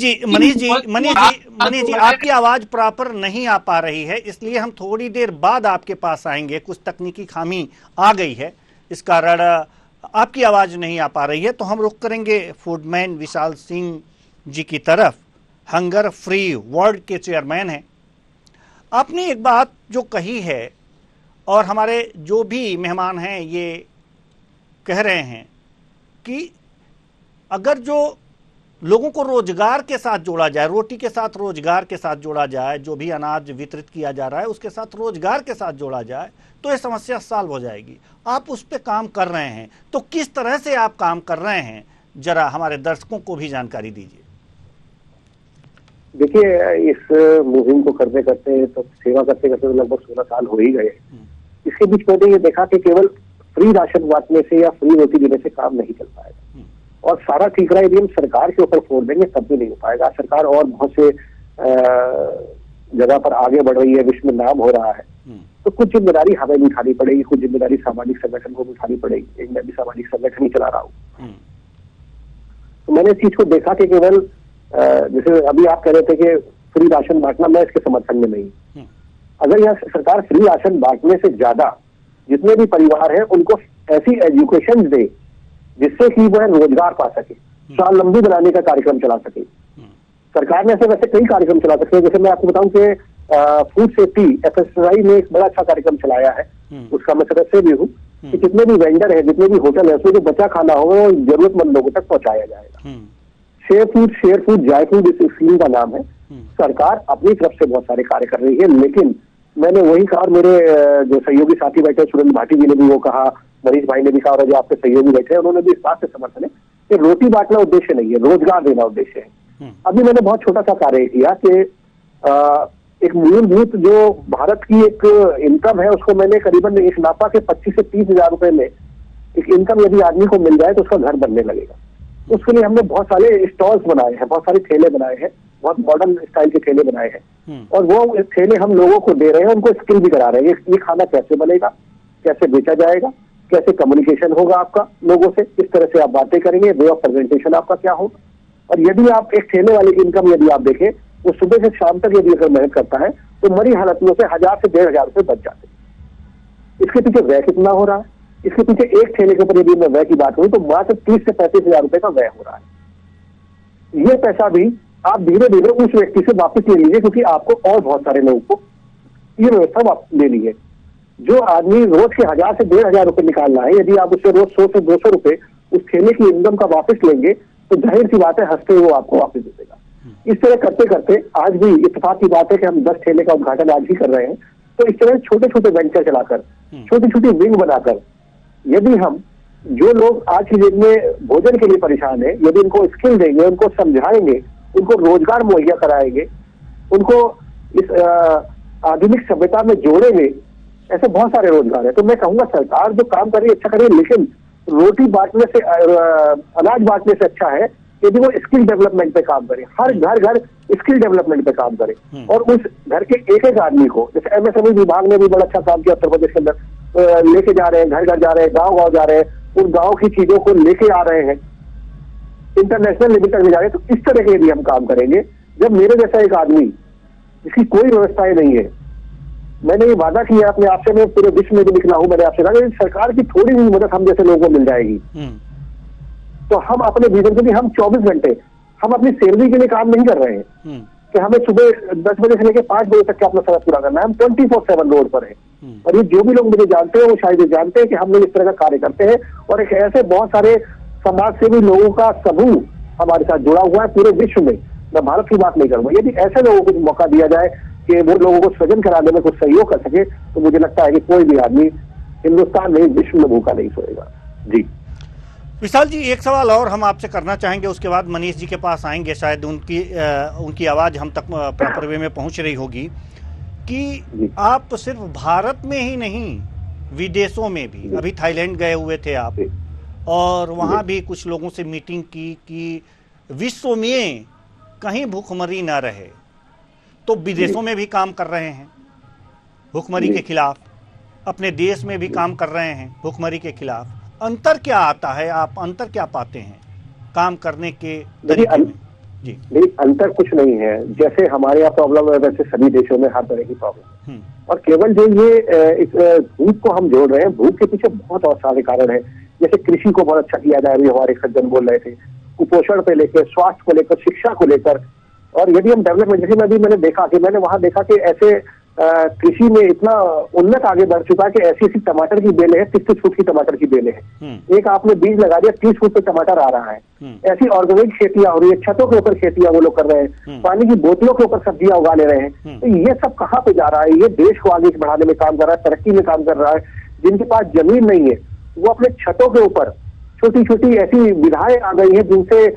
जी आपकी आवाज प्रॉपर नहीं आ पा रही है, इसलिए हम थोड़ी देर बाद आपके पास आएंगे। कुछ तकनीकी खामी आ गई है, इस कारण आपकी आवाज नहीं आ पा रही है। तो हम रुक करेंगे फूडमैन विशाल सिंह जी की तरफ, हंगर फ्री वर्ल्ड के चेयरमैन हैं। आपने एक बात जो कही है और हमारे जो भी मेहमान हैं ये कह रहे हैं कि अगर जो लोगों को रोजगार के साथ जोड़ा जाए, रोटी के साथ रोजगार के साथ जोड़ा जाए, जो भी अनाज वितरित किया जा रहा है उसके साथ रोजगार के साथ जोड़ा जाए तो ये समस्या सॉल्व हो जाएगी। आप उस पर काम कर रहे हैं, तो किस तरह से आप काम कर रहे हैं, जरा हमारे दर्शकों को भी जानकारी दीजिए। देखिए, इस मुहिम को करते करते तो सेवा करते करते तो लगभग 16 साल हो ही गए। इसके बीच मैंने ये देखा कि केवल फ्री राशन बांटने से या फ्री रोटी देने से काम नहीं चल पाएगा, और सारा ठीकरा यदि हम सरकार के ऊपर फोड़ देंगे तब भी नहीं हो पाएगा। सरकार और बहुत से जगह पर आगे बढ़ रही है, विश्व में नाम हो रहा है, तो कुछ जिम्मेदारी हमें भी उठानी पड़ेगी, कुछ जिम्मेदारी सामाजिक संगठन को भी उठानी पड़ेगी। एक मैं भी सामाजिक संगठन ही चला रहा हूँ, तो मैंने इस चीज को देखा कि केवल जैसे अभी आप कह रहे थे कि फ्री राशन बांटना, मैं इसके समर्थन में नहीं। अगर यह सरकार फ्री राशन बांटने से ज्यादा जितने भी परिवार हैं उनको ऐसी एजुकेशन दे जिससे कि वह रोजगार पा सके, स्वावलंबी बनाने का कार्यक्रम चला सके। सरकार ने ऐसे वैसे कई कार्यक्रम चला सकते हैं। जैसे मैं आपको बताऊं कि फूड सेफ्टी FSSAI ने एक बड़ा अच्छा कार्यक्रम चलाया है, उसका मैं सदस्य भी हूँ, कि जितने भी वेंडर है, जितने भी होटल है, उसमें जो बचा खाना होगा वो जरूरतमंद लोगों तक पहुंचाया जाएगा। शेयर फूड जाय फूड इस स्कीम का नाम है। सरकार अपनी तरफ से बहुत सारे कार्य कर रही है, लेकिन मैंने वही कहा और मेरे जो सहयोगी साथी बैठे सुरेंद्र भाटी जी ने भी वो कहा, मनीष भाई ने भी कहा, और जो आपके सहयोगी बैठे उन्होंने भी इस बात से समर्थन है कि रोटी बांटना उद्देश्य नहीं है, रोजगार देना उद्देश्य है। अभी मैंने बहुत छोटा सा कार्य किया कि एक मूलभूत जो भारत की एक इनकम है उसको मैंने करीबन एक नापा के 25 से 30 हजार रुपए में एक इनकम यदि आदमी को मिल जाए तो उसका घर बनने लगेगा। उसके लिए हमने बहुत सारे स्टॉल्स बनाए हैं, बहुत सारे ठेले बनाए हैं, बहुत मॉडर्न स्टाइल के ठेले बनाए हैं, और वो ठेले हम लोगों को दे रहे हैं, उनको स्किल भी करा रहे हैं। ये खाना कैसे बनेगा, कैसे बेचा जाएगा, कैसे कम्युनिकेशन होगा आपका लोगों से, किस तरह से आप बातें करेंगे, वे ऑफ प्रेजेंटेशन आपका क्या होगा। और यदि आप एक ठेले वाली इनकम यदि आप देखें, वो सुबह से शाम तक यदि अगर मेहनत करता है तो मरी हालत में से 1000 से 1500 रुपए बच जाते हैं। इसके पीछे व्यय कितना हो रहा है, इसके पीछे एक ठेले के ऊपर यदि मैं व्यय की बात करूं तो मात्र 30 से 35 हजार रुपए का व्यय हो रहा है। ये पैसा भी आप धीरे धीरे उस व्यक्ति से वापस ले लीजिए, क्योंकि आपको और बहुत सारे लोगों को ये व्यवस्था वापस लेनी है। जो आदमी रोज के 1000 से 1500 रुपए निकाल रहा है, यदि आप उससे रोज 100 से 200 रुपए उस ठेले की इनकम का वापस लेंगे तो जाहिर सी बात है हंसते वो आपको वापस दे देगा। इस तरह करते करते आज भी इत्तेफाक की बात है कि हम 10 ठेले का उद्घाटन आज भी कर रहे हैं। तो इस तरह छोटे छोटे वेंचर चलाकर, छोटी छोटी विंग बनाकर, यदि हम जो लोग आज की डेट में भोजन के लिए परेशान है, यदि उनको स्किल देंगे, उनको समझाएंगे, उनको रोजगार मुहैया कराएंगे, उनको इस आधुनिक सभ्यता में जोड़ेंगे, ऐसे बहुत सारे रोजगार है। तो मैं कहूंगा सरकार जो काम कर रही है अच्छा कर रही है, लेकिन रोटी बांटने से, अनाज बांटने से अच्छा है यदि वो स्किल डेवलपमेंट पे काम करे। हर घर स्किल डेवलपमेंट पे काम करे, और उस घर के एक एक आदमी को, जैसे MSME विभाग ने भी बड़ा अच्छा काम किया उत्तर प्रदेश के अंदर, लेके जा रहे हैं, घर घर जा रहे हैं, गांव जा रहे हैं, उन गांव की चीजों को लेके आ रहे हैं, इंटरनेशनल लेवल तक ले जा रहे हैं। तो इस तरह के यदि हम काम करेंगे, जब मेरे जैसा एक आदमी जिसकी कोई व्यवस्थाएं नहीं है, मैंने ये वादा किया अपने आपसे, मैं पूरे विश्व में भी निकला हूं, मैंने आपसे कहा सरकार की थोड़ी भी मदद हम जैसे लोगों को मिल जाएगी तो हम अपने विजन के लिए, हम 24 घंटे हम अपनी सैलरी के लिए काम नहीं कर रहे हैं कि हमें सुबह 10 बजे से लेकर 5 बजे तक का अपना समय पूरा करना है। हम 24/7 रोड पर हैं, और ये जो भी लोग मुझे जानते हैं वो शायद ये जानते हैं कि हम लोग इस तरह का कार्य करते हैं, और एक ऐसे बहुत सारे समाज सेवी लोगों का समूह हमारे साथ जुड़ा हुआ है पूरे विश्व में। मैं भारत की बात नहीं करूंगा, यदि ऐसे लोगों को मौका दिया जाए कि वो लोगों को सृजन कराने में कुछ सहयोग कर सके, तो मुझे लगता है कि कोई भी आदमी हिंदुस्तान नहीं विश्व में भूखा नहीं सोएगा। जी विशाल जी, एक सवाल और हम आपसे करना चाहेंगे, उसके बाद मनीष जी के पास आएंगे, शायद उनकी आवाज़ हम तक प्रॉपर वे में पहुंच रही होगी कि आप सिर्फ भारत में ही नहीं विदेशों में भी, अभी थाईलैंड गए हुए थे आप, और वहाँ भी कुछ लोगों से मीटिंग की कि विश्व में कहीं भूखमरी ना रहे। तो विदेशों में भी काम कर रहे हैं भुखमरी के खिलाफ, अपने देश में भी काम कर रहे हैं भुखमरी के खिलाफ। अंतर क्या आता है, आप अंतर क्या पाते हैं काम करने के तरीके में? जी नहीं, अंतर कुछ नहीं है। जैसे हमारे यहाँ प्रॉब्लम है वैसे सभी देशों में हर तरह की प्रॉब्लम है। और केवल जो ये इस भूख को हम जोड़ रहे हैं, भूख के पीछे बहुत और सारे कारण है। जैसे कृषि को बहुत अच्छा किया जाए, हमारे सज्जन बोल रहे थे, कुपोषण पे लेकर, स्वास्थ्य को लेकर, शिक्षा को लेकर। और यदि हम डेवलपमेंट, जैसे मैंने देखा कि ऐसे कृषि में इतना उन्नत आगे बढ़ चुका है कि ऐसी ऐसी टमाटर की बेलें हैं, 30 फुट की टमाटर की बेलें हैं। एक आपने बीज लगा दिया, 30 फुट पे टमाटर आ रहा है। ऐसी ऑर्गेनिक खेतियां हो रही है, छतों के ऊपर खेतियां वो लोग कर रहे हैं, पानी की बोतलों के ऊपर सब्जियां उगा ले रहे हैं। तो ये सब कहाँ पे जा रहा है? ये देश को आगे बढ़ाने में काम कर रहा है, तरक्की में काम कर रहा है। जिनके पास जमीन नहीं है वो अपने छतों के ऊपर छोटी छोटी ऐसी विधाएं आ गई है जिनसे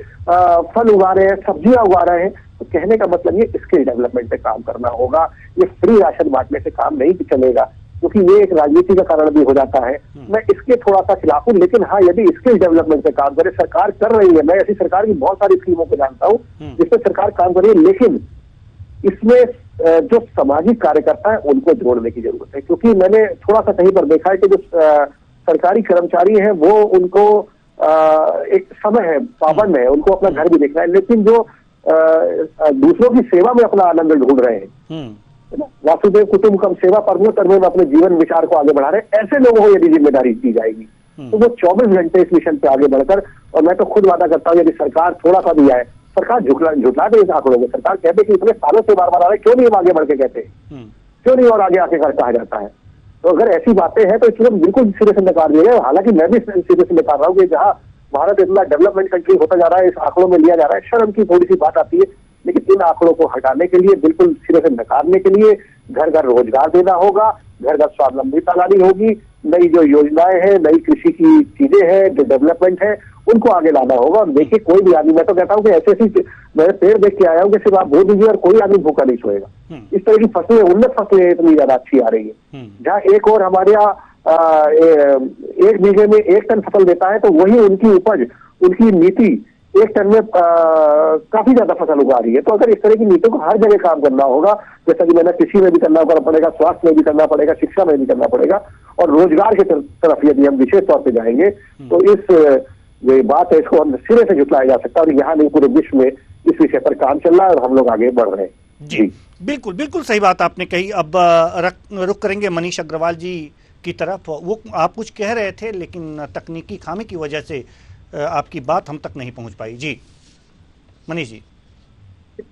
फल उगा रहे हैं, सब्जियां उगा रहे हैं। तो कहने का मतलब ये स्किल डेवलपमेंट पे काम करना होगा। ये फ्री राशन बांटने से काम नहीं चलेगा, क्योंकि ये एक राजनीति का कारण भी हो जाता है। मैं इसके थोड़ा सा खिलाफ हूँ, लेकिन हाँ, यदि स्किल डेवलपमेंट पे काम करे, सरकार कर रही है। मैं ऐसी सरकार की बहुत सारी स्कीमों को जानता हूँ जिसपे सरकार काम कर रही है, लेकिन इसमें जो सामाजिक कार्यकर्ता है उनको जोड़ने की जरूरत है। क्योंकि मैंने थोड़ा सा कहीं पर देखा है कि जो सरकारी कर्मचारी हैं वो उनको एक समय है, पाबंद है, उनको अपना घर भी देखना है, लेकिन जो दूसरों की सेवा में अपना आनंद ढूंढ रहे हैं, वासुदेव कुटुंबकम सेवा परमो धर्मो में अपने जीवन विचार को आगे बढ़ा रहे हैं, ऐसे लोगों को यदि जिम्मेदारी दी जाएगी तो वो 24 घंटे इस मिशन पे आगे बढ़कर, और मैं तो खुद वादा करता हूँ यदि सरकार थोड़ा सा भी आए, सरकार झुठला दे इस आंकड़ों में। सरकार कहते कि इतने सालों से बार बार आ रहे, क्यों नहीं हम आगे बढ़ के कहते हैं, क्यों नहीं और आगे आके कहा जाता है? तो अगर ऐसी बातें हैं तो इसमें बिल्कुल सिरे से नकार दिया जाए। हालांकि मैं भी सिरे से नकार रहा हूँ कि जहाँ भारत इतना डेवलपमेंट कंट्री होता जा रहा है, इस आंकड़ों में लिया जा रहा है, शर्म की थोड़ी सी बात आती है। लेकिन इन आंकड़ों को हटाने के लिए, बिल्कुल सिरे से नकारने के लिए घर घर रोजगार देना होगा, घर घर स्वावलंबिता लानी होगी, नई जो योजनाएं हैं, नई कृषि की चीजें हैं, जो डेवलपमेंट है, उनको आगे लाना होगा। और देखिए, कोई भी आदमी, मैं तो कहता हूँ कि ऐसे मैं पेड़ देख के आया हूँ कि सिर्फ आप बो दीजिए और कोई आदमी भूखा नहीं सोएगा। इस तरह की फसलें, उन्नत फसलें इतनी ज्यादा अच्छी आ रही है। जहाँ एक और हमारे यहाँ 1 बीघे में 1 टन फसल देता है, तो वही उनकी उपज, उनकी नीति 1 टन में काफी ज्यादा फसल उगा रही है। तो अगर इस तरह की नीतियों को हर जगह काम करना होगा, जैसा कि मैंने कृषि में भी करना पड़ेगा, स्वास्थ्य में भी करना पड़ेगा, शिक्षा में भी करना पड़ेगा, और रोजगार की तरफ यदि हम विशेष तौर पर जाएंगे तो इस ये बात है, इसको हम सिरे से झुटलाया जा सकता है। और यहाँ नहीं, पूरे विश्व में इस विषय पर काम चल रहा है और हम लोग आगे बढ़ रहे हैं। जी बिल्कुल बिल्कुल सही बात आपने कही। अब रुक करेंगे मनीष अग्रवाल जी की तरफ। वो आप कुछ कह रहे थे, लेकिन तकनीकी खामी की वजह से आपकी बात हम तक नहीं पहुंच पाई। जी मनीष जी,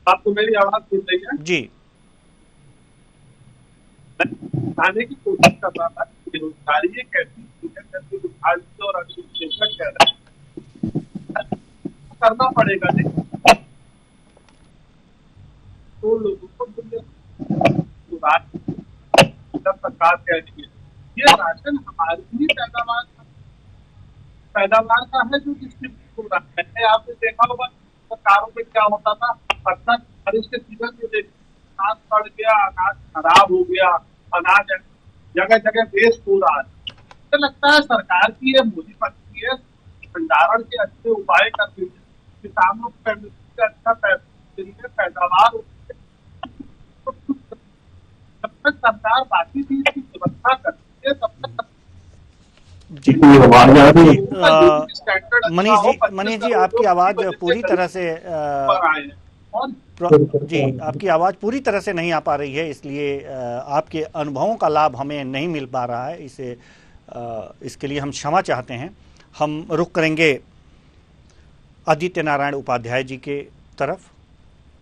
आपको मेरी आवाज सुन रही है? जी, बताने की कोशिश कर रहा था कि बेरोजगारी एक ऐसी और अनुसूचित कह रहा है, करना पड़ेगा। तो लोगों को सरकार कह रही है ये राशन हमारी ही पैदावार का है जो डिस्ट्रीब्यूट हो रहा है। आपने देखा होगा सरकारों में क्या होता था, अक्सर बारिश के सीजन में अनाज सड़ गया, अनाज खराब हो गया, अनाज जगह जगह वेस्ट हो रहा है। मुझे लगता है सरकार की ये मोदी पद्धति है, भंडारण के अच्छे उपाय करके किसानों को अच्छा पैदावार जब तक सरकार बाकी चीज की व्यवस्था करती है तब तक। मनीष जी, आपकी आवाज पूरी तरह से आपकी आवाज पूरी तरह से नहीं आ पा रही है, इसलिए आपके अनुभवों का लाभ हमें नहीं मिल पा रहा है। इसके लिए हम क्षमा चाहते हैं। हम रुख करेंगे आदित्य नारायण उपाध्याय जी के तरफ।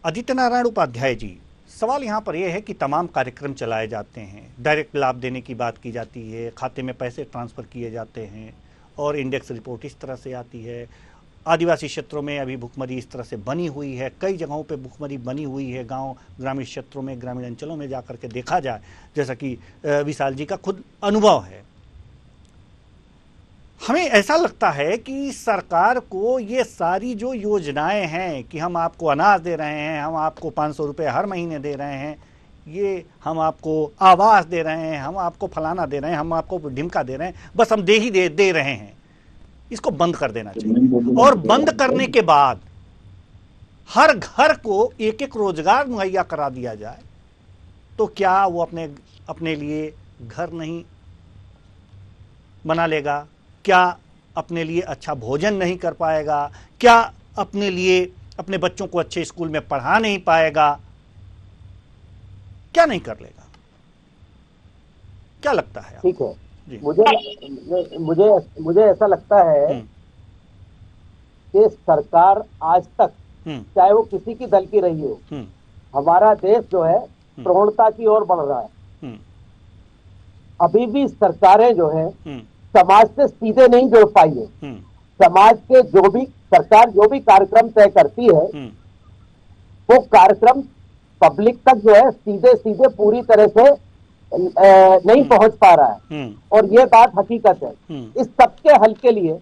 आदित्य नारायण उपाध्याय जी, सवाल यहाँ पर यह है कि तमाम कार्यक्रम चलाए जाते हैं, डायरेक्ट लाभ देने की बात की जाती है, खाते में पैसे ट्रांसफ़र किए जाते हैं और इंडेक्स रिपोर्ट इस तरह से आती है। आदिवासी क्षेत्रों में अभी भुखमरी इस तरह से बनी हुई है, कई जगहों पे भुखमरी बनी हुई है। गांव, ग्रामीण क्षेत्रों में, ग्रामीण अंचलों में जाकर के देखा जाए, जैसा कि विशाल जी का खुद अनुभव है। हमें ऐसा लगता है कि सरकार को ये सारी जो योजनाएं हैं कि हम आपको अनाज दे रहे हैं, हम आपको 500 रुपये हर महीने दे रहे हैं, ये हम आपको आवास दे रहे हैं, हम आपको फलाना दे रहे हैं, हम आपको ढिमका दे रहे हैं, बस हम दे रहे हैं, इसको बंद कर देना चाहिए। और बंद करने के बाद हर घर को एक एक रोजगार मुहैया करा दिया जाए, तो क्या वो अपने लिए घर नहीं बना लेगा? क्या अपने लिए अच्छा भोजन नहीं कर पाएगा? क्या अपने लिए अपने बच्चों को अच्छे स्कूल में पढ़ा नहीं पाएगा? क्या नहीं कर लेगा? क्या लगता है? ठीक है, मुझे ऐसा लगता है कि सरकार आज तक, चाहे वो किसी की दल की रही हो, हमारा देश जो है प्रवणता की ओर बढ़ रहा है। अभी भी सरकारें जो है समाज से सीधे नहीं जुड़ पाई है। समाज के सरकार जो भी कार्यक्रम तय करती है, वो कार्यक्रम पब्लिक तक जो है सीधे सीधे पूरी तरह से नहीं पहुंच पा रहा है, और ये बात हकीकत है। इस सबके हल के लिए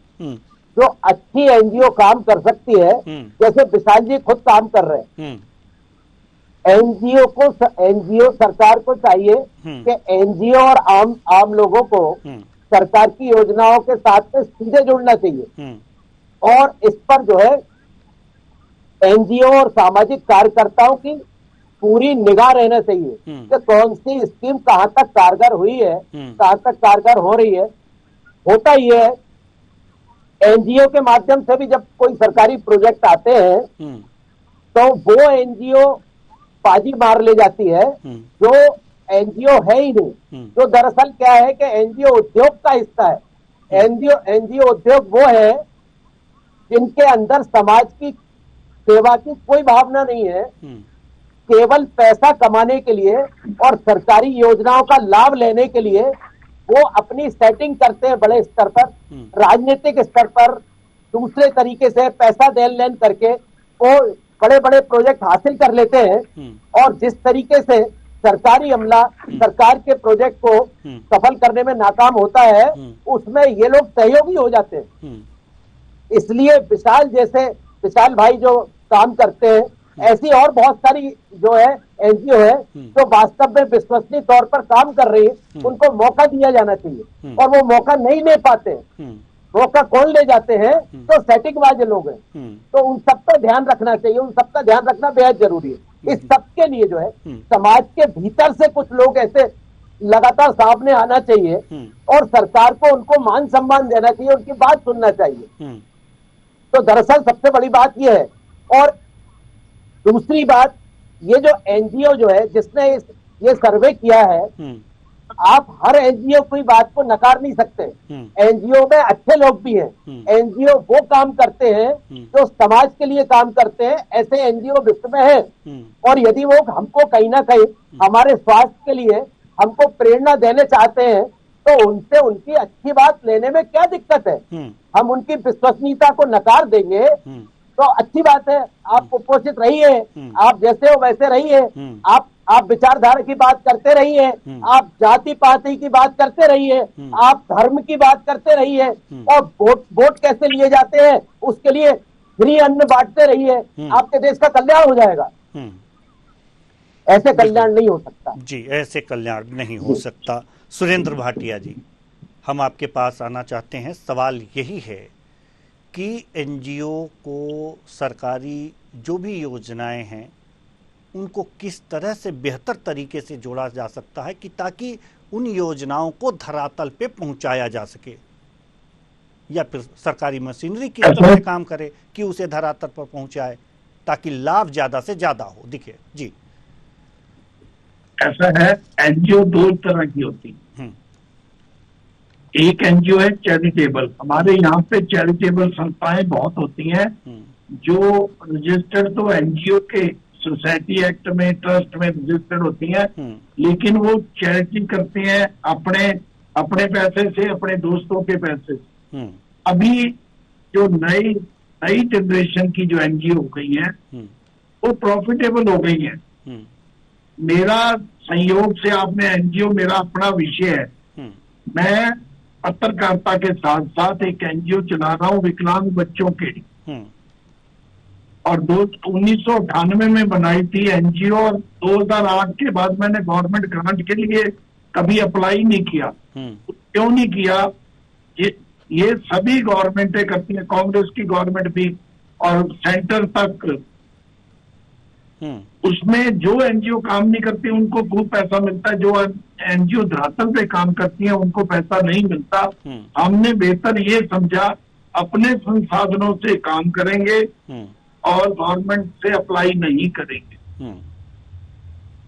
जो अच्छी एनजीओ काम कर सकती है, जैसे विशाल जी खुद काम कर रहे हैं, एनजीओ सरकार को चाहिए कि एनजीओ और आम लोगों को सरकार की योजनाओं के साथ में सीधे जुड़ना चाहिए, और इस पर जो है एनजीओ और सामाजिक कार्यकर्ताओं की पूरी निगाह रहना चाहिए कि कौन सी स्कीम कहां तक कारगर हुई है, कहां तक कारगर हो रही है। होता ही है, एनजीओ के माध्यम से भी जब कोई सरकारी प्रोजेक्ट आते हैं तो वो एनजीओ बाजी मार ले जाती है जो एनजीओ है ही नहीं। तो दरअसल क्या है कि एनजीओ उद्योग का हिस्सा है। एनजीओ उद्योग वो है जिनके अंदर समाज की सेवा की कोई भावना नहीं है, केवल पैसा कमाने के लिए और सरकारी योजनाओं का लाभ लेने के लिए वो अपनी सेटिंग करते हैं बड़े स्तर पर, राजनीतिक स्तर पर, दूसरे तरीके से पैसा देन लेन करके वो बड़े बड़े प्रोजेक्ट हासिल कर लेते हैं, और जिस तरीके से सरकारी अमला सरकार के प्रोजेक्ट को सफल करने में नाकाम होता है, उसमें ये लोग सहयोगी हो जाते हैं। इसलिए विशाल भाई जो काम करते हैं, ऐसी और बहुत सारी जो है एनजीओ है जो वास्तव में विश्वसनीय तौर पर काम कर रही है, उनको मौका दिया जाना चाहिए, और वो मौका नहीं ले पाते। मौका कौन ले जाते हैं? तो सेटिंगबाज लोग हैं। तो उन सब का ध्यान रखना चाहिए, उन सबका ध्यान रखना बेहद जरूरी है। इस सब के लिए जो है समाज के भीतर से कुछ लोग ऐसे लगातार सामने आना चाहिए, और सरकार को उनको मान सम्मान देना चाहिए, उनकी बात सुनना चाहिए। तो दरअसल सबसे बड़ी बात यह है। और दूसरी बात, ये जो एनजीओ जो है जिसने ये सर्वे किया है, आप हर एनजीओ की बात को नकार नहीं सकते। एनजीओ में अच्छे लोग भी हैं, एनजीओ वो काम करते हैं जो समाज के लिए काम करते हैं, ऐसे एनजीओ विश्व में है। और यदि वो हमको कहीं ना कहीं हमारे स्वास्थ्य के लिए हमको प्रेरणा देने चाहते हैं, तो उनसे उनकी अच्छी बात लेने में क्या दिक्कत है? हम उनकी विश्वसनीयता को नकार देंगे तो अच्छी बात है। आप कुपोषित रहिए, आप जैसे हो वैसे रहिए, आप विचारधारा की बात करते रहिए, आप जाति पाति की बात करते रहिए, आप धर्म की बात करते रहिए, और वोट कैसे लिए जाते हैं उसके लिए फ्री अन्न बांटते रहिए, आपके देश का कल्याण हो जाएगा। ऐसे कल्याण नहीं हो सकता जी, ऐसे कल्याण नहीं हो सकता। सुरेंद्र भाटिया जी, हम आपके पास आना चाहते हैं। सवाल यही है कि एनजीओ को सरकारी जो भी योजनाएं हैं उनको किस तरह से बेहतर तरीके से जोड़ा जा सकता है कि ताकि उन योजनाओं को धरातल पे पहुंचाया जा सके, या फिर सरकारी मशीनरी किस तरह से काम करे कि उसे धरातल पर पहुंचाए ताकि लाभ ज्यादा से ज्यादा हो दिखे। जी, ऐसा है, एनजीओ दो तरह की होती है। एक एनजीओ है चैरिटेबल। हमारे यहाँ पे चैरिटेबल संस्थाएं बहुत होती हैं जो रजिस्टर्ड तो एनजीओ के सोसाइटी एक्ट में, ट्रस्ट में रजिस्टर्ड होती हैं, लेकिन वो चैरिटी करती हैं अपने पैसे से, अपने दोस्तों के पैसे से। अभी जो नई जनरेशन की जो एनजीओ हो गई है वो प्रॉफिटेबल हो गई है। मेरा संयोग से आपने एनजीओ मेरा अपना विषय है। मैं पत्रकारिता के साथ साथ एक एनजीओ चला रहा हूँ विकलांग बच्चों के, और 1998 में बनाई थी एनजीओ, और 2008 के बाद मैंने गवर्नमेंट ग्रांट के लिए कभी अप्लाई नहीं किया। क्यों नहीं किया? ये सभी गवर्नमेंटें करती हैं, कांग्रेस की गवर्नमेंट भी और सेंटर तक उसमें जो एनजीओ काम नहीं करती उनको खूब पैसा मिलता है, जो एनजीओ धरातल पे काम करती है उनको पैसा नहीं मिलता। हमने बेहतर ये समझा अपने संसाधनों से काम करेंगे और गवर्नमेंट से अप्लाई नहीं करेंगे।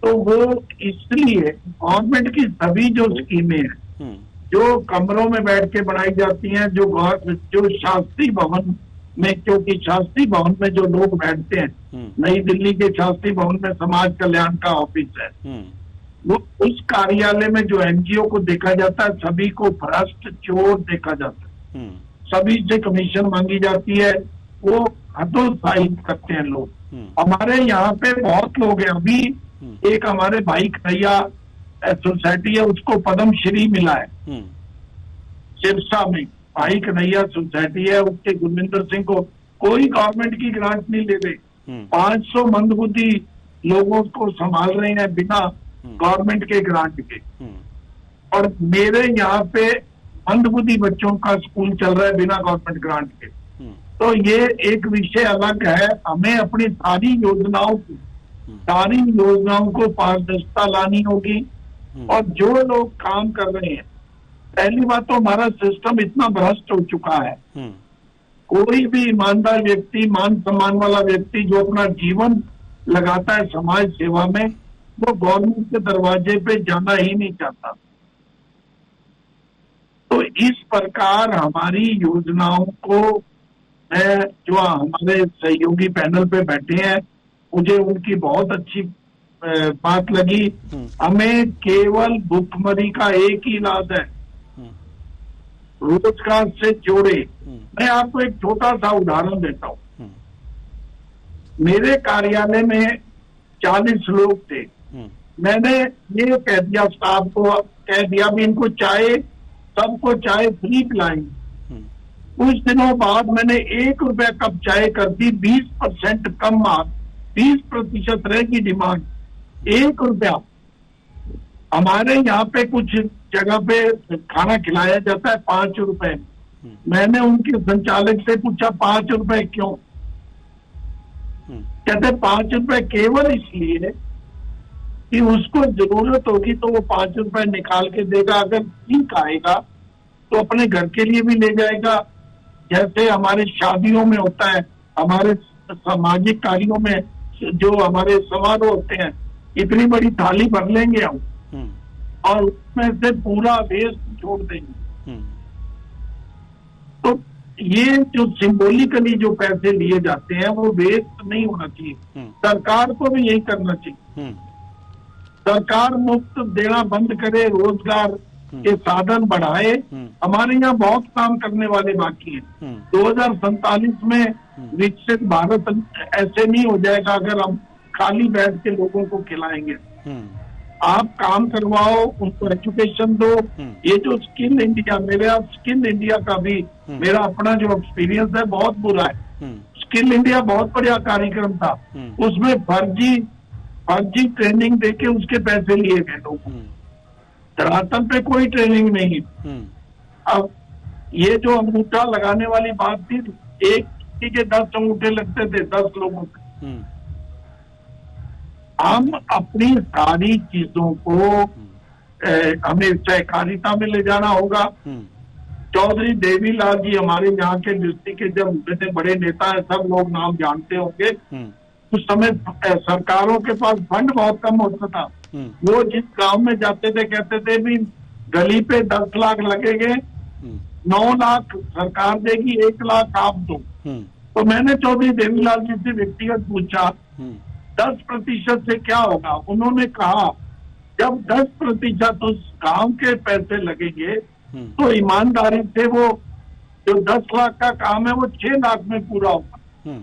तो वो इसलिए गवर्नमेंट की सभी जो स्कीमें हैं जो कमरों में बैठ के बनाई जाती हैं, जो शास्त्री भवन में, क्योंकि शास्त्री भवन में जो लोग बैठते हैं, नई दिल्ली के शास्त्री भवन में समाज कल्याण का ऑफिस है, वो उस कार्यालय में जो एनजीओ को देखा जाता है सभी को भ्रष्ट चोर देखा जाता है, सभी से कमीशन मांगी जाती है, वो हतोत्साही करते हैं लोग। हमारे यहाँ पे बहुत लोग हैं, अभी एक हमारे भाई कन्हैया सोसाइटी है उसको पद्मश्री मिला है सिरसा में, भाई कन्हैया सोसाइटी है, उसके गुरविंदर सिंह को कोई गवर्नमेंट की ग्रांट नहीं ले रहे, 500 मंदबुद्धि लोगों को संभाल रहे हैं बिना गवर्नमेंट के ग्रांट के। और मेरे यहाँ पे मंदबुद्धि बच्चों का स्कूल चल रहा है बिना गवर्नमेंट ग्रांट के। तो ये एक विषय अलग है, हमें अपनी सारी योजनाओं को पारदर्शिता लानी होगी। और जो लोग काम कर रहे हैं, पहली बात तो हमारा सिस्टम इतना भ्रष्ट हो चुका है, कोई भी ईमानदार व्यक्ति, मान सम्मान वाला व्यक्ति जो अपना जीवन लगाता है समाज सेवा में, वो गवर्नमेंट के दरवाजे पे जाना ही नहीं चाहता। तो इस प्रकार हमारी योजनाओं को जो हमारे सहयोगी पैनल पे बैठे हैं, मुझे उनकी बहुत अच्छी बात लगी। हमें केवल भुखमरी का एक ही इलाज है, रोजगार से जोड़े। मैं आपको एक छोटा सा उदाहरण देता हूँ। मेरे कार्यालय में 40 लोग थे, मैंने ये कह दिया स्टाफ को, कह दिया भी इनको चाय, सबको चाय फ्री पिलाएंगे। कुछ दिनों बाद मैंने 1 रुपया कप चाय कर दी, 20% कम मार्क, 20% रहेगी डिमांड, 1 रुपया। हमारे यहाँ पे कुछ जगह पे खाना खिलाया जाता है 5 रुपए। मैंने उनके संचालक से पूछा 5 रुपए क्यों? कहते 5 रुपए केवल इसलिए कि उसको जरूरत होगी तो वो 5 रुपए निकाल के देगा, अगर ठीक आएगा तो अपने घर के लिए भी ले जाएगा। जैसे हमारे शादियों में होता है, हमारे सामाजिक कार्यों में जो हमारे समारोह होते हैं, इतनी बड़ी थाली भर लेंगे हम और उसमें से पूरा वेस्ट छोड़ देंगे। तो ये जो सिंबॉलिकली जो पैसे लिए जाते हैं वो वेस्ट नहीं होना चाहिए। सरकार को भी यही करना चाहिए, सरकार मुफ्त देना बंद करे, रोजगार के साधन बढ़ाए। हमारे यहाँ बहुत काम करने वाले बाकी हैं। 2047 में विकसित भारत ऐसे नहीं हो जाएगा अगर हम खाली बैठ के लोगों को खिलाएंगे। आप काम करवाओ, उनको एजुकेशन दो। ये जो स्किल इंडिया, मेरे आप स्किल इंडिया का भी मेरा अपना जो एक्सपीरियंस है बहुत बुरा है। स्किल इंडिया बहुत बढ़िया कार्यक्रम था, उसमें फर्जी ट्रेनिंग देके उसके पैसे लिए गए लोगों। धरातल पे कोई ट्रेनिंग नहीं। अब ये जो अंगूठा लगाने वाली बात थी, एक के 10 अंगूठे लगते थे 10 लोगों के। हम अपनी सारी चीजों को हमें सहकारिता में ले जाना होगा। चौधरी देवीलाल जी हमारे यहाँ के डिस्ट्रिक्ट के जब इतने बड़े नेता है, सब लोग नाम जानते होंगे। उस समय सरकारों के पास फंड बहुत कम होता था। वो जिस गांव में जाते थे कहते थे भी गली पे 10 लाख लगेंगे, 9 लाख सरकार देगी, 1 लाख आप दो। तो मैंने चौधरी देवीलाल जी से व्यक्तिगत पूछा 10% से क्या होगा? उन्होंने कहा जब 10% उस गांव के पैसे लगेंगे तो ईमानदारी से वो जो 10 लाख का काम है वो 6 लाख में पूरा होगा।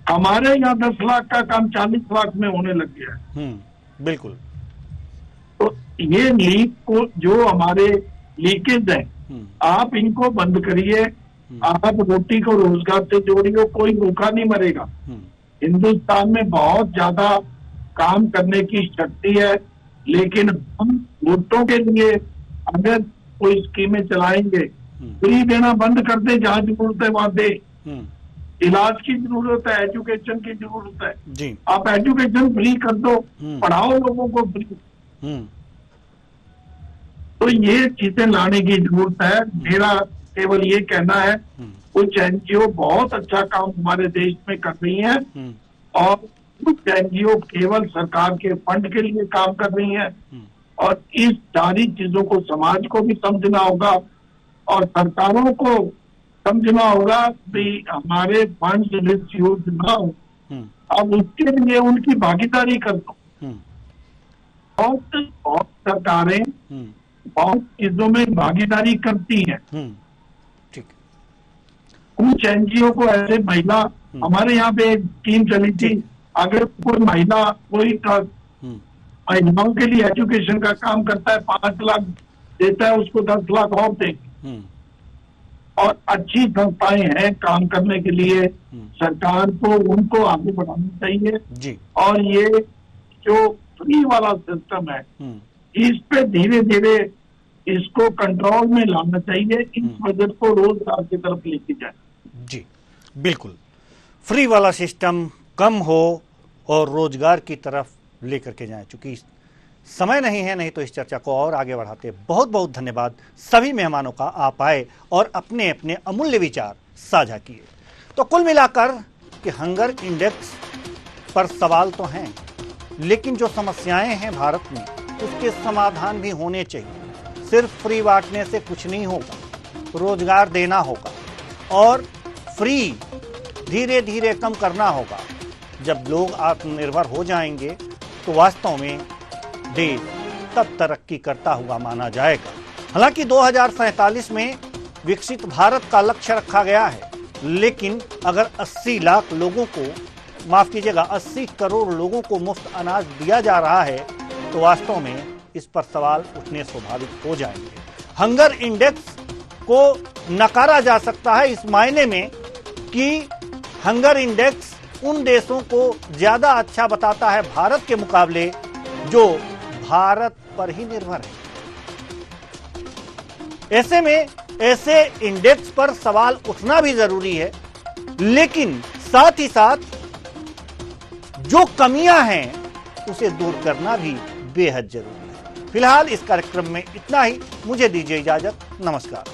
हमारे यहाँ 10 लाख का काम 40 लाख में होने लग गया है। बिल्कुल। तो ये लीक को, जो हमारे लीकेज है, आप इनको बंद करिए। आप रोटी को रोजगार से जोड़िए, कोई भूखा नहीं मरेगा। हिंदुस्तान में बहुत ज्यादा काम करने की शक्ति है, लेकिन हम वोटों के लिए अगर कोई स्कीमें चलाएंगे, फ्री देना बंद कर दे, जहां जरूरत है वहां दे। इलाज की जरूरत है, एजुकेशन की जरूरत है जी। आप एजुकेशन फ्री कर दो, पढ़ाओ लोगों को फ्री। तो ये चीजें लाने की जरूरत है। मेरा केवल ये कहना है कुछ एनजीओ बहुत अच्छा काम हमारे देश में कर रही हैं और कुछ एनजीओ केवल सरकार के फंड के लिए काम कर रही हैं और इस सारी चीजों को समाज को भी समझना होगा और सरकारों को समझना होगा कि हमारे फंड मिसयूज ना हो। अब उसके लिए उनकी भागीदारी कर दो। बहुत सरकारें बहुत चीजों में भागीदारी करती हैं। ठीक। कुछ एनजीओ को ऐसे महिला, हमारे यहाँ पे एक स्कीम चली थी, अगर कोई महिला कोई महिलाओं के लिए एजुकेशन का काम करता है 5 लाख देता है, उसको 10 लाख और देंगे। और अच्छी संस्थाएं हैं काम करने के लिए, सरकार को उनको आगे बढ़ाना चाहिए जी। और ये जो फ्री वाला सिस्टम है इस पे धीरे धीरे इसको कंट्रोल में लाना चाहिए, इस बजट को रोजगार की तरफ लेके जाए। जी बिल्कुल, फ्री वाला सिस्टम कम हो और रोजगार की तरफ लेकर के जाएं। चूंकि समय नहीं है, नहीं तो इस चर्चा को और आगे बढ़ाते। बहुत बहुत धन्यवाद सभी मेहमानों का, आप आए और अपने अपने अमूल्य विचार साझा किए। तो कुल मिलाकर कि हंगर इंडेक्स पर सवाल तो हैं, लेकिन जो समस्याएं हैं भारत में उसके समाधान भी होने चाहिए। सिर्फ फ्री बांटने से कुछ नहीं होगा, रोजगार देना होगा और फ्री धीरे धीरे कम करना होगा। जब लोग आत्मनिर्भर हो जाएंगे तो वास्तव में देश तब तरक्की करता हुआ माना जाएगा। हालांकि 2047 में विकसित भारत का लक्ष्य रखा गया है, लेकिन अगर 80 लाख लोगों को, माफ कीजिएगा 80 करोड़ लोगों को मुफ्त अनाज दिया जा रहा है तो वास्तव में इस पर सवाल उठने स्वाभाविक हो जाएंगे। हंगर इंडेक्स को नकारा जा सकता है इस मायने में कि हंगर इंडेक्स उन देशों को ज्यादा अच्छा बताता है भारत के मुकाबले जो भारत पर ही निर्भर है। ऐसे में ऐसे इंडेक्स पर सवाल उठना भी जरूरी है, लेकिन साथ ही साथ जो कमियां हैं उसे दूर करना भी बेहद जरूरी है। फिलहाल इस कार्यक्रम में इतना ही। मुझे दीजिए इजाजत। नमस्कार।